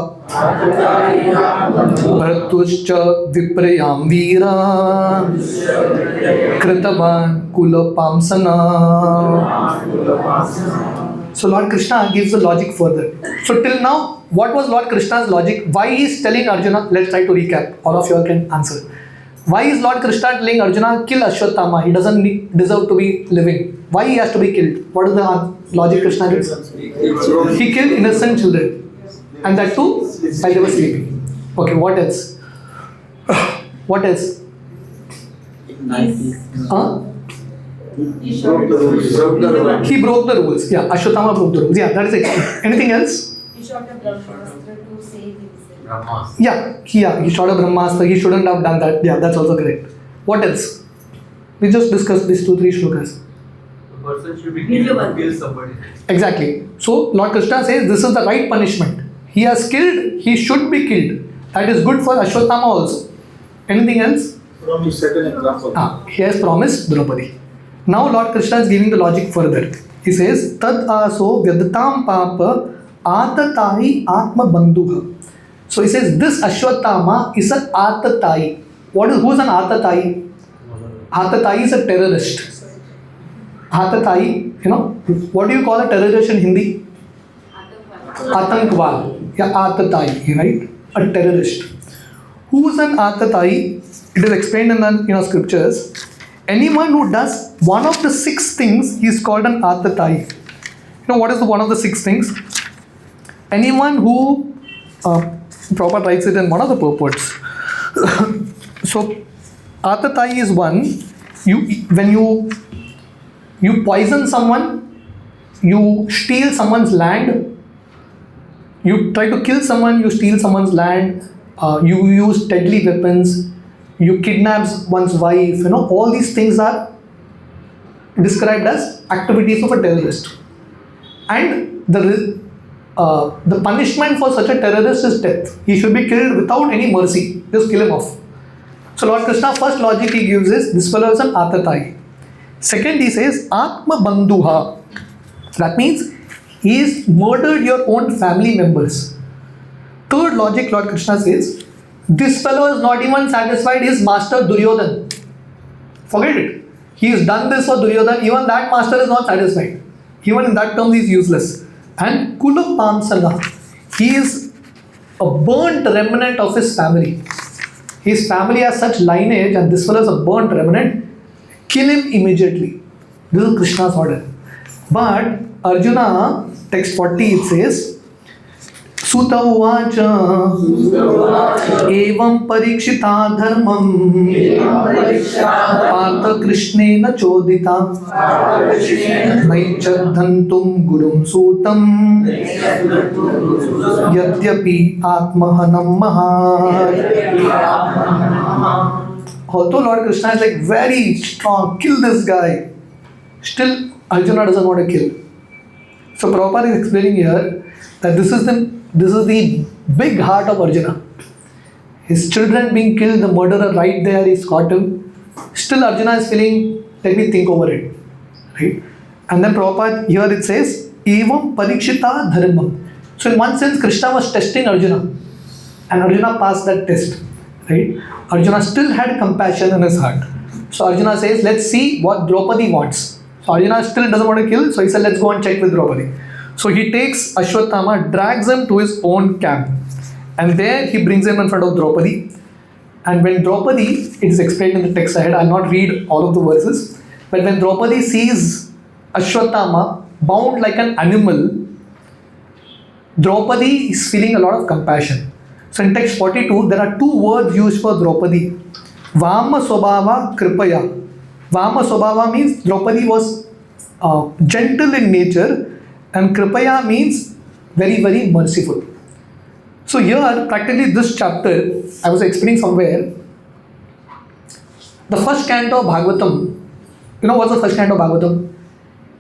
S1: bhartuscha viprayam veera kritavan kula pamsana. So Lord Krishna gives the logic further. So till now, what was Lord Krishna's logic? Why he is telling Arjuna? Let's try to recap. All of you all can answer. Why is Lord Krishna telling Arjuna, kill Ashwatthama? He doesn't deserve to be living. Why he has to be killed? What is the logic Krishna gives? He killed innocent children. And that too, while they were sleeping. Okay, what else? What else?
S4: He broke the rules.
S1: Yeah, Ashwatthama broke the rules. Yeah, that is it. Anything else?
S4: He shot a Brahmastra to save himself.
S1: Yeah, he shot a Brahmastra. He shouldn't have done that. Yeah, that's also correct. What else? We just discussed these 2-3 shlokas.
S5: The person should be killed to kill somebody.
S1: Exactly. So Lord Krishna says this is the right punishment. He has killed, he should be killed. That is good for Ashwatthama also. Anything else?
S6: He set an example.
S1: He has promised Draupadi. Now Lord Krishna is giving the logic further. He says, Tad aso vyadatam papa atatai atma bandhuha. So he says, this Ashwatthama is an atatai. Who is an atatai? Atatai is a terrorist. Atatai, what do you call a terrorist in Hindi? Atankwal. Yeah, atatai, right? A terrorist. Who is an atatai? It is explained in the scriptures. Anyone who does one of the 6 things, he is called an atatai. What is one of the 6 things? Anyone who, Prabhupada writes it in one of the purports. So, atatai is one. When you poison someone, you steal someone's land, you try to kill someone, you steal someone's land, you use deadly weapons, you kidnap one's wife, all these things are described as activities of a terrorist. And the punishment for such a terrorist is death. He should be killed without any mercy. Just kill him off. So Lord Krishna, first logic he gives is, this fellow is an atatai. Second, he says, Atma Bandhuha. That means he has murdered your own family members. Third logic, Lord Krishna says, this fellow is not even satisfied, his master Duryodhan. Forget it. He has done this for Duryodhan, even that master is not satisfied. Even in that terms, he is useless. And Kula Pamsana, he is a burnt remnant of his family. His family has such lineage, and this fellow is a burnt remnant. Kill him immediately. This is Krishna's order. But Arjuna, text 40, it says, Suta uvacha evam parikshita dharmam Partha Krishnena chodita Naichadhantum gurum sutam Yadyapi atmahanam maha. Although Lord Krishna is like very strong, kill this guy, still Arjuna doesn't want to kill. So Prabhupada is explaining here that this is the big heart of Arjuna. His children being killed, the murderer right there, he's caught him. Still Arjuna is feeling, let me think over it. Right? And then Prabhupada, here it says, Evam parikshita dharmam. So in one sense, Krishna was testing Arjuna. And Arjuna passed that test. Right? Arjuna still had compassion in his heart. So Arjuna says, let's see what Draupadi wants. So Arjuna still doesn't want to kill, so he said, let's go and check with Draupadi. So he takes Ashwatthama, drags him to his own camp, and there he brings him in front of Draupadi. And when Draupadi, it is explained in the text ahead, I'll not read all of the verses, but when Draupadi sees Ashwatthama bound like an animal, Draupadi is feeling a lot of compassion. So in text 42, there are two words used for Draupadi. Vama Sobhava Kripaya. Vama Sobhava means Draupadi was gentle in nature, and Kripaya means very, very merciful. So here, practically this chapter, I was explaining somewhere, the first canto of Bhagavatam, you know what's the first canto of Bhagavatam?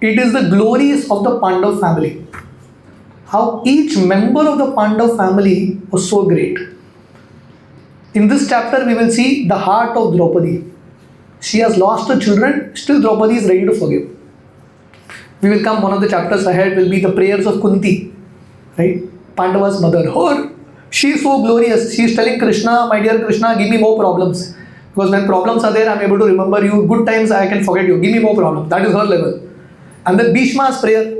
S1: It is the glories of the Pandav family. How each member of the Pandav family was so great. In this chapter, we will see the heart of Draupadi. She has lost her children, still Draupadi is ready to forgive. We will come, one of the chapters ahead will be the prayers of Kunti, right? Pandava's mother. She is so glorious. She is telling Krishna, my dear Krishna, give me more problems. Because when problems are there, I am able to remember you. Good times, I can forget you. Give me more problems. That is her level. And then Bhishma's prayer.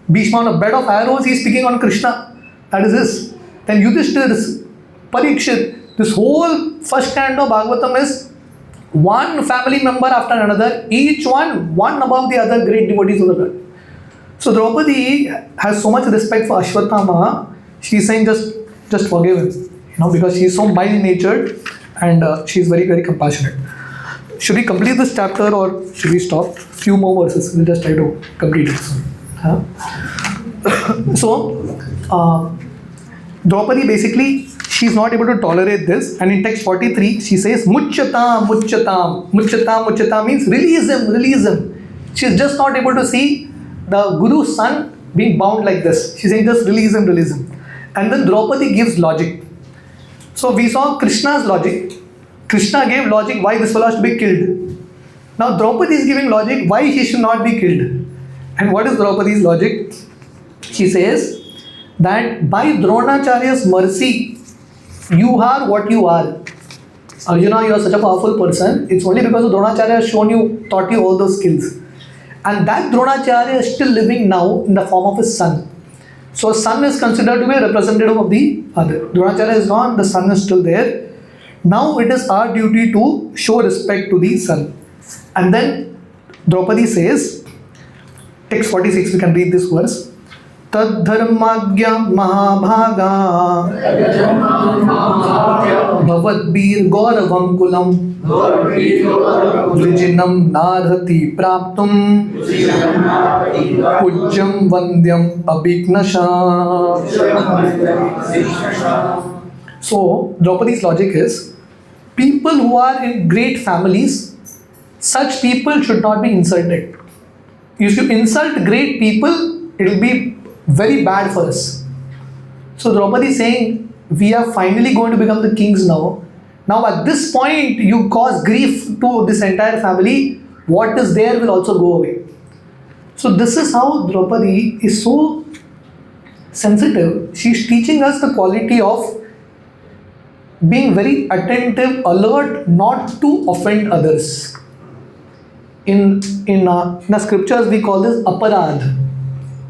S1: Bhishma on a bed of arrows, he is speaking on Krishna. That is his. Then Yudhishthir's, Parikshit. This whole first canto of Bhagavatam is one family member after another, each one above the other, great devotees of the Lord. So Draupadi has so much respect for Ashwatthama. She is saying just forgive him, because she is so mild-natured and she is very, very compassionate. Should we complete this chapter or should we stop? Few more verses. We'll just try to complete it soon. So, Draupadi basically, she is not able to tolerate this, and in text 43, she says, Muchyatam, Muchyatam. Muchyatam, Muchyatam means release him. She is just not able to see the Guru's son being bound like this. She is saying, just release him. And then Draupadi gives logic. So we saw Krishna's logic. Krishna gave logic why this fellow has to be killed. Now Draupadi is giving logic why he should not be killed. And what is Draupadi's logic? She says that by Dronacharya's mercy, you are what you are. Arjuna, you are such a powerful person. It's only because of Dronacharya has taught you all those skills. And that Dronacharya is still living now in the form of his son. So son is considered to be a representative of the father. Dronacharya is gone, the son is still there. Now it is our duty to show respect to the son. And then Draupadi says, text 46, we can read this verse. Tad dharmagya mahabhaga bhavat bir gauravam kulam vijinam narhati praptum pujyam vandyam abhignasha. So Draupadi's logic is, people who are in great families, such people should not be insulted. If you insult great people, it will be very bad for us. So Draupadi is saying, we are finally going to become the kings now. Now at this point, you cause grief to this entire family. What is there will also go away. So this is how Draupadi is so sensitive. She is teaching us the quality of being very attentive, alert, not to offend others. In the scriptures, we call this aparad.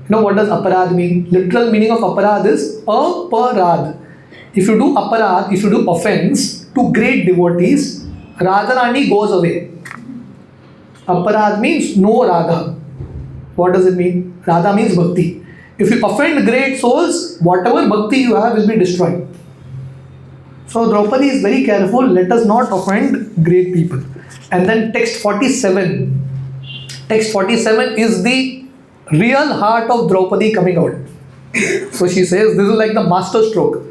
S1: You know what does aparad mean? Literal meaning of aparad is aparad. If you do aparad, if you do offense to great devotees, Radharani goes away. Aparad means no Radha. What does it mean? Radha means bhakti. If you offend great souls, whatever bhakti you have will be destroyed. So Draupadi is very careful, let us not offend great people. And then text 47. Text 47 is the real heart of Draupadi coming out. So she says, this is like the master stroke.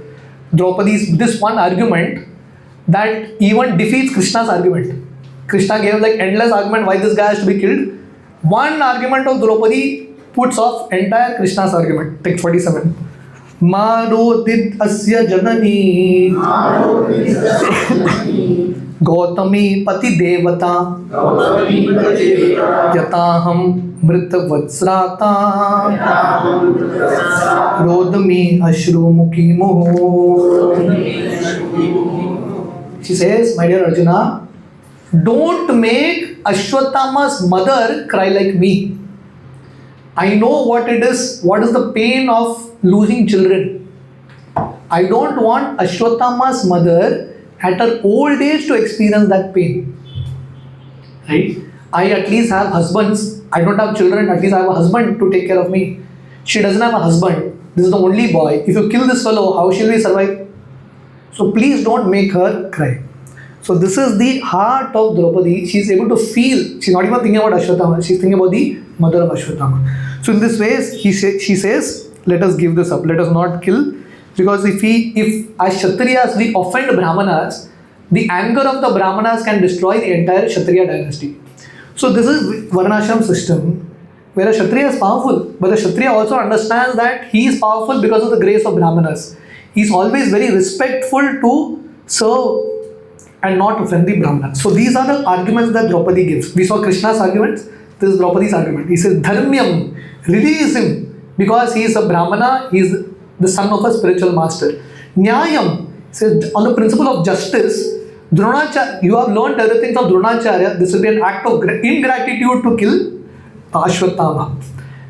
S1: Draupadi's this one argument that even defeats Krishna's argument. Krishna gave like endless argument why this guy has to be killed. One argument of Draupadi puts off entire Krishna's argument. Text 47. Marodit asya janani Gautami pati devata Yataham mrita vatsrata Rodami ashru mukhi moho. She says, my dear Arjuna, don't make Ashwatthama's mother cry like me. I know what it is, what is the pain of losing children. I don't want Ashwatthama's mother at her old age to experience that pain. Right? I at least have husbands. I don't have children, at least I have a husband to take care of me. She doesn't have a husband. This is the only boy. If you kill this fellow, how shall we survive? So please don't make her cry. So this is the heart of Draupadi. She is able to feel. She's not even thinking about Ashwatthama. She's thinking about the mother of Ashwatthama. So in this way, she says, let us give this up. Let us not kill. Because if as Kshatriyas we offend Brahmanas, the anger of the Brahmanas can destroy the entire Kshatriya dynasty. So this is Varnashram system where a Kshatriya is powerful. But the Kshatriya also understands that he is powerful because of the grace of Brahmanas. He is always very respectful to serve and not offend the Brahmanas. So these are the arguments that Draupadi gives. We saw Krishna's arguments. This is Draupadi's argument. He says, Dharmyam, release him because he is a Brahmana, he is the son of a spiritual master. Nyayam says, on the principle of justice, Dronacharya, you have learned everything from Dronacharya. This will be an act of ingratitude to kill Ashwatthama.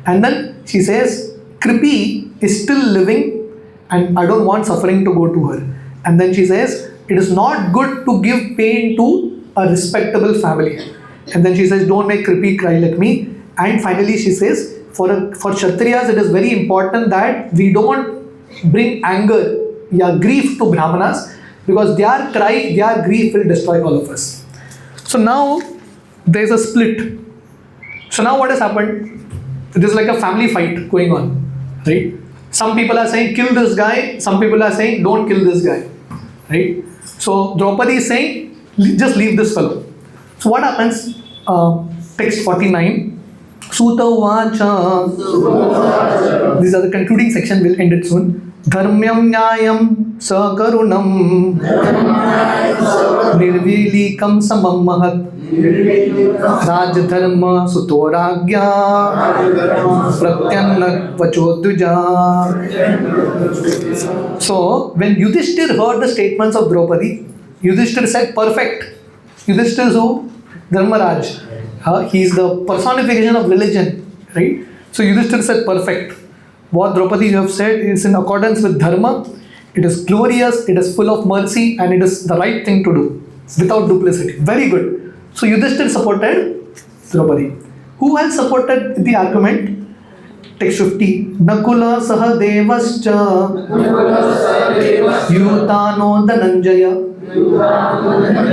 S1: And then she says, Kripi is still living and I don't want suffering to go to her. And then she says, it is not good to give pain to a respectable family. And then she says, don't make Kripi cry like me. And finally she says, for Kshatriyas it is very important that we don't bring anger, grief to Brahmanas, because their cry, their grief will destroy all of us. So now there is a split. So now what has happened? It is like a family fight going on, right? Some people are saying kill this guy, some people are saying don't kill this guy, right? So Draupadi is saying just leave this fellow. So what happens? Text 49. Suta Vacha. These are the concluding section, we'll end it soon. Dharmyam Nyayam Sakarunam Nirvilikam Samam Mahat Rajdharma Sutoragya Pratyannak Vachodhuja. So when Yudhishthir heard the statements of Draupadi, Yudhishthir said, perfect. Yudhishthir is who? Dharmaraj. He is the personification of religion, right? So Yudhishthir said, perfect. What Draupadi you have said is in accordance with dharma. It is glorious, it is full of mercy, and it is the right thing to do without duplicity. Very good. So Yudhishthir supported Draupadi. Who else supported the argument? Text 50. Nakula Sahadevascha Yutano Dhananjaya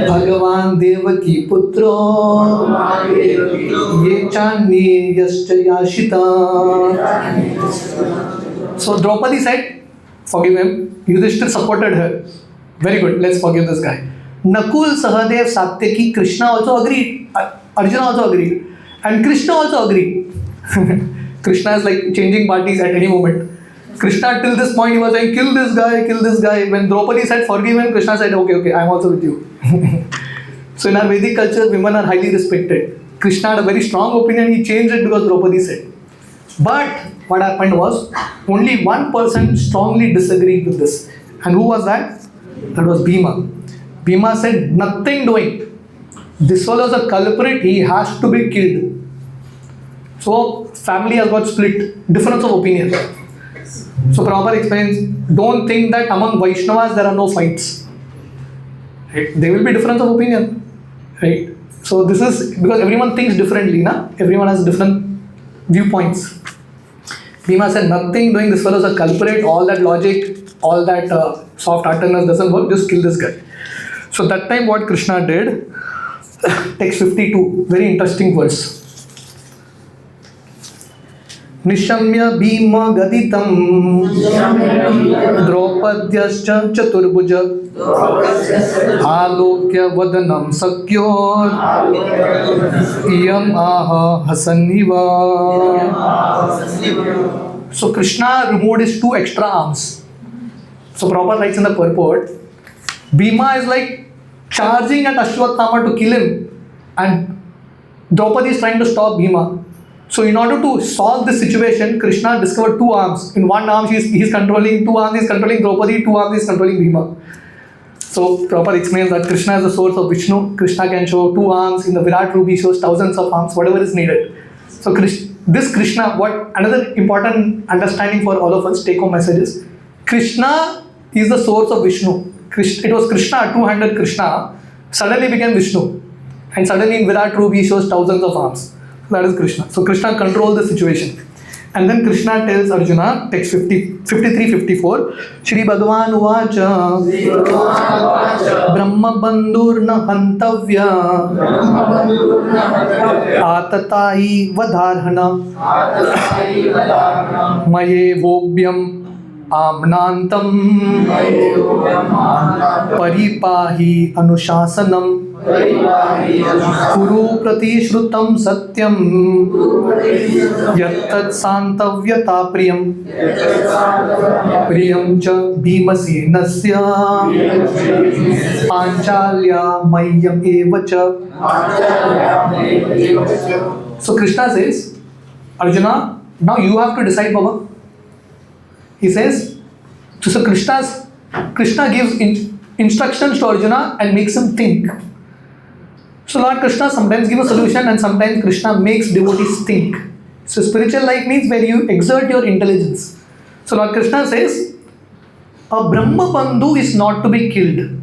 S1: Bhagavan Devaki Putro Yechani Yascha Yashita. So Draupadi said, forgive him. Yudhishthir supported her. Very good, let's forgive this guy. Nakul, Sahadev, Satyaki, Krishna also agreed. Arjuna also agreed. And Krishna also agreed. Krishna is like changing parties at any moment. Krishna till this point he was saying, kill this guy, kill this guy. When Draupadi said, forgive him, Krishna said, okay, I am also with you. So in our Vedic culture, women are highly respected. Krishna had a very strong opinion, he changed it because Draupadi said. But what happened was, only one person strongly disagreed with this. And who was that? That was Bhima. Bhima said, nothing doing. This fellow is a culprit, he has to be killed. So family has got split, difference of opinion. So Prabhupada explains, don't think that among Vaishnavas there are no fights. Right? There will be difference of opinion. Right? So this is because everyone thinks differently, na? Everyone has different viewpoints. Bhima said, nothing doing, this fellow is a culprit, all that logic, all that soft heartedness doesn't work, just kill this guy. So that time what Krishna did, text 52, very interesting verse. Nishamya Bhima Gaditam Draupadyascha Chaturbuja Alokya Vadanam Sakyor Iyam Aha Hasaniva. So Krishna removed his two extra arms. So Prabhupada writes in the purport, Bhima is like charging at Ashwatthama to kill him, and Draupadi is trying to stop Bhima. So in order to solve this situation, Krishna discovered two arms. In one arm he is controlling, two arms he is controlling Draupadi, two arms he is controlling Bhima. So Prabhupada explains that Krishna is the source of Vishnu. Krishna can show 2 arms. In the Virat Rup, he shows thousands of arms, whatever is needed. So this Krishna, what another important understanding for all of us, take home message is, Krishna is the source of Vishnu. It was Krishna, 2-handed Krishna, suddenly became Vishnu. And suddenly in Virat Rup, he shows thousands of arms. So that is Krishna. So Krishna controls the situation. And then Krishna tells Arjuna, text 53-54, Shri Bhagavan Uvacha Brahma Bandhurna Hantavya Atatahi Vadharhana Maye Vobhyam Amnantam Paripahi Anushasanam Kuru Pratishrutam Satyam Yattat Santavyata Priyam Priyam Cha Bhimasenasya Panchalya Mayam Evacha. So Krishna says, Arjuna, now you have to decide, Baba. He says, so Krishna gives instructions to Arjuna and makes him think. So Lord Krishna sometimes gives a solution and sometimes Krishna makes devotees think. So spiritual life means where you exert your intelligence. So Lord Krishna says, a Brahma Bandhu is not to be killed.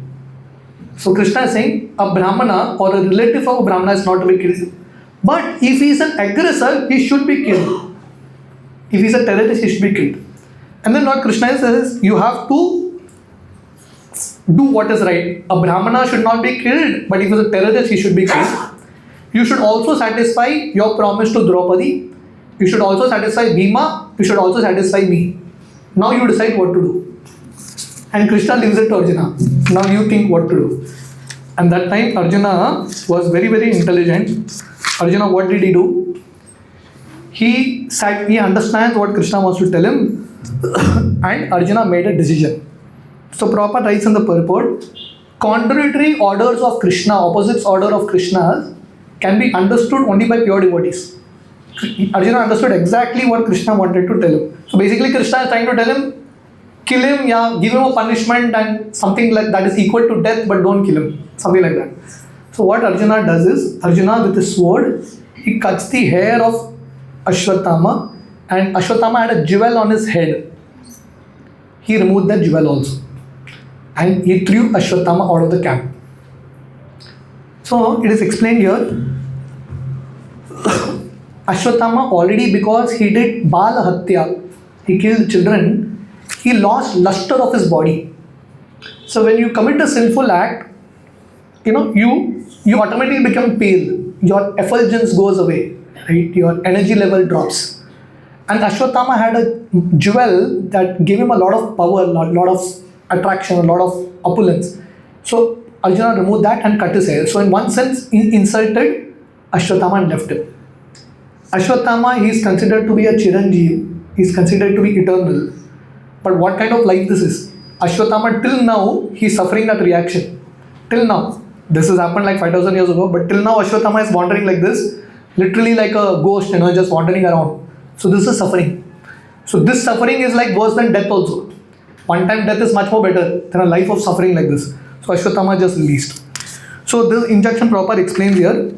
S1: So Krishna is saying, a Brahmana or a relative of a Brahmana is not to be killed. But if he is an aggressor, he should be killed. If he is a terrorist, he should be killed. And then Lord Krishna says, you have to do what is right. A Brahmana should not be killed, but if he is a terrorist, he should be killed. You should also satisfy your promise to Draupadi. You should also satisfy Bhima. You should also satisfy me. Now you decide what to do. And Krishna leaves it to Arjuna. Now you think what to do. And that time Arjuna was very, very intelligent. Arjuna, what did he do? He understands what Krishna wants to tell him. And Arjuna made a decision. So Prabhupada writes in the purport, contradictory orders of Krishna, opposites order of Krishna, can be understood only by pure devotees. Arjuna understood exactly what Krishna wanted to tell him. So basically Krishna is trying to tell him, kill him, give him a punishment and something like that is equal to death, but don't kill him. Something like that. So what Arjuna does is, Arjuna with his sword, he cuts the hair of Ashwatthama, and Ashwatthama had a jewel on his head. He removed that jewel also. And he threw Ashwatthama out of the camp. So it is explained here, Ashwatthama already, because he did Bala Hatya, he killed children, he lost luster of his body. So when you commit a sinful act, you automatically become pale. Your effulgence goes away, right? Your energy level drops. And Ashwatthama had a jewel that gave him a lot of power, a lot of attraction, a lot of opulence. So Arjuna removed that and cut his hair. So in one sense, he insulted Ashwatthama and left him. Ashwatthama, he is considered to be a Chiranjeev. He is considered to be eternal. But what kind of life this is? Ashwatthama till now, he is suffering that reaction. Till now. This has happened like 5,000 years ago. But till now, Ashwatthama is wandering like this. Literally like a ghost, just wandering around. So this is suffering. So this suffering is like worse than death also. One time death is much more better than a life of suffering like this. So Ashwatthama just released. So this injunction Prabhupada explains here.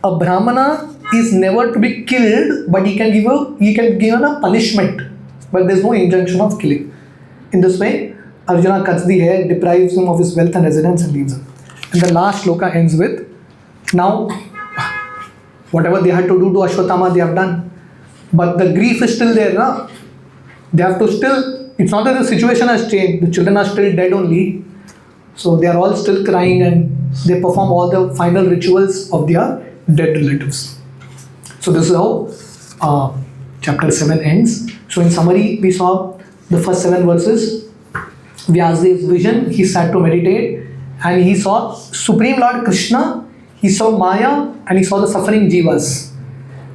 S1: A Brahmana is never to be killed, but he can give a punishment. But there is no injunction of killing. In this way, Arjuna cuts the hair, deprives him of his wealth and residence and leaves him. And the last shloka ends with, now whatever they had to do to Ashwatthama, they have done. But the grief is still there. Na? They have to still, it's not that the situation has changed. The children are still dead only. So they are all still crying and they perform all the final rituals of their dead relatives. So this is how chapter 7 ends. So in summary, we saw the first 7 verses. Vyasadev's vision, he sat to meditate and he saw Supreme Lord Krishna, he saw Maya and he saw the suffering jivas.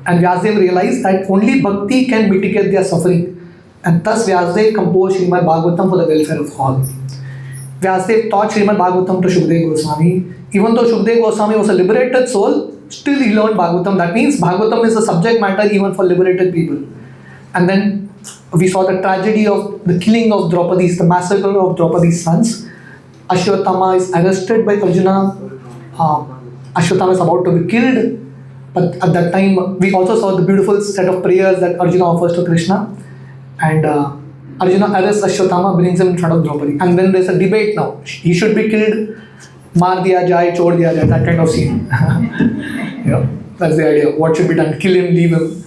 S1: And Vyasadeva realized that only bhakti can mitigate their suffering. And thus Vyasadeva composed Srimad Bhagavatam for the welfare of all. Vyasadeva taught Srimad Bhagavatam to Shukadeva Goswami. Even though Shukadeva Goswami was a liberated soul, still he learned Bhagavatam. That means Bhagavatam is a subject matter even for liberated people. And then we saw the tragedy of the killing of Draupadi's, the massacre of Draupadi's sons. Ashwatthama is arrested by Arjuna. Ashwatthama is about to be killed. But at that time, we also saw the beautiful set of prayers that Arjuna offers to Krishna. And Arjuna arrests Ashwatthama, brings him in front of Draupadi. And then there's a debate now. He should be killed, maar diya jai, chod diya jai, that kind of scene. That's the idea. What should be done? Kill him, leave him.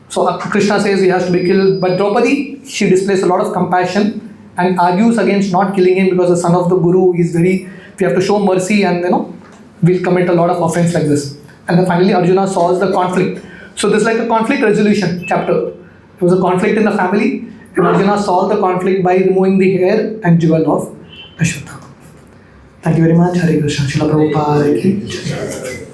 S1: So Krishna says he has to be killed. But Draupadi, she displays a lot of compassion and argues against not killing him because the son of the Guru is we have to show mercy and we'll commit a lot of offense like this. And then finally Arjuna solves the conflict. So this is like a conflict resolution chapter. There was a conflict in the family and Arjuna solved the conflict by removing the hair and jewel of Ashwatthama. Thank you very much. Hare Krishna. Srila Prabhupada ki jai.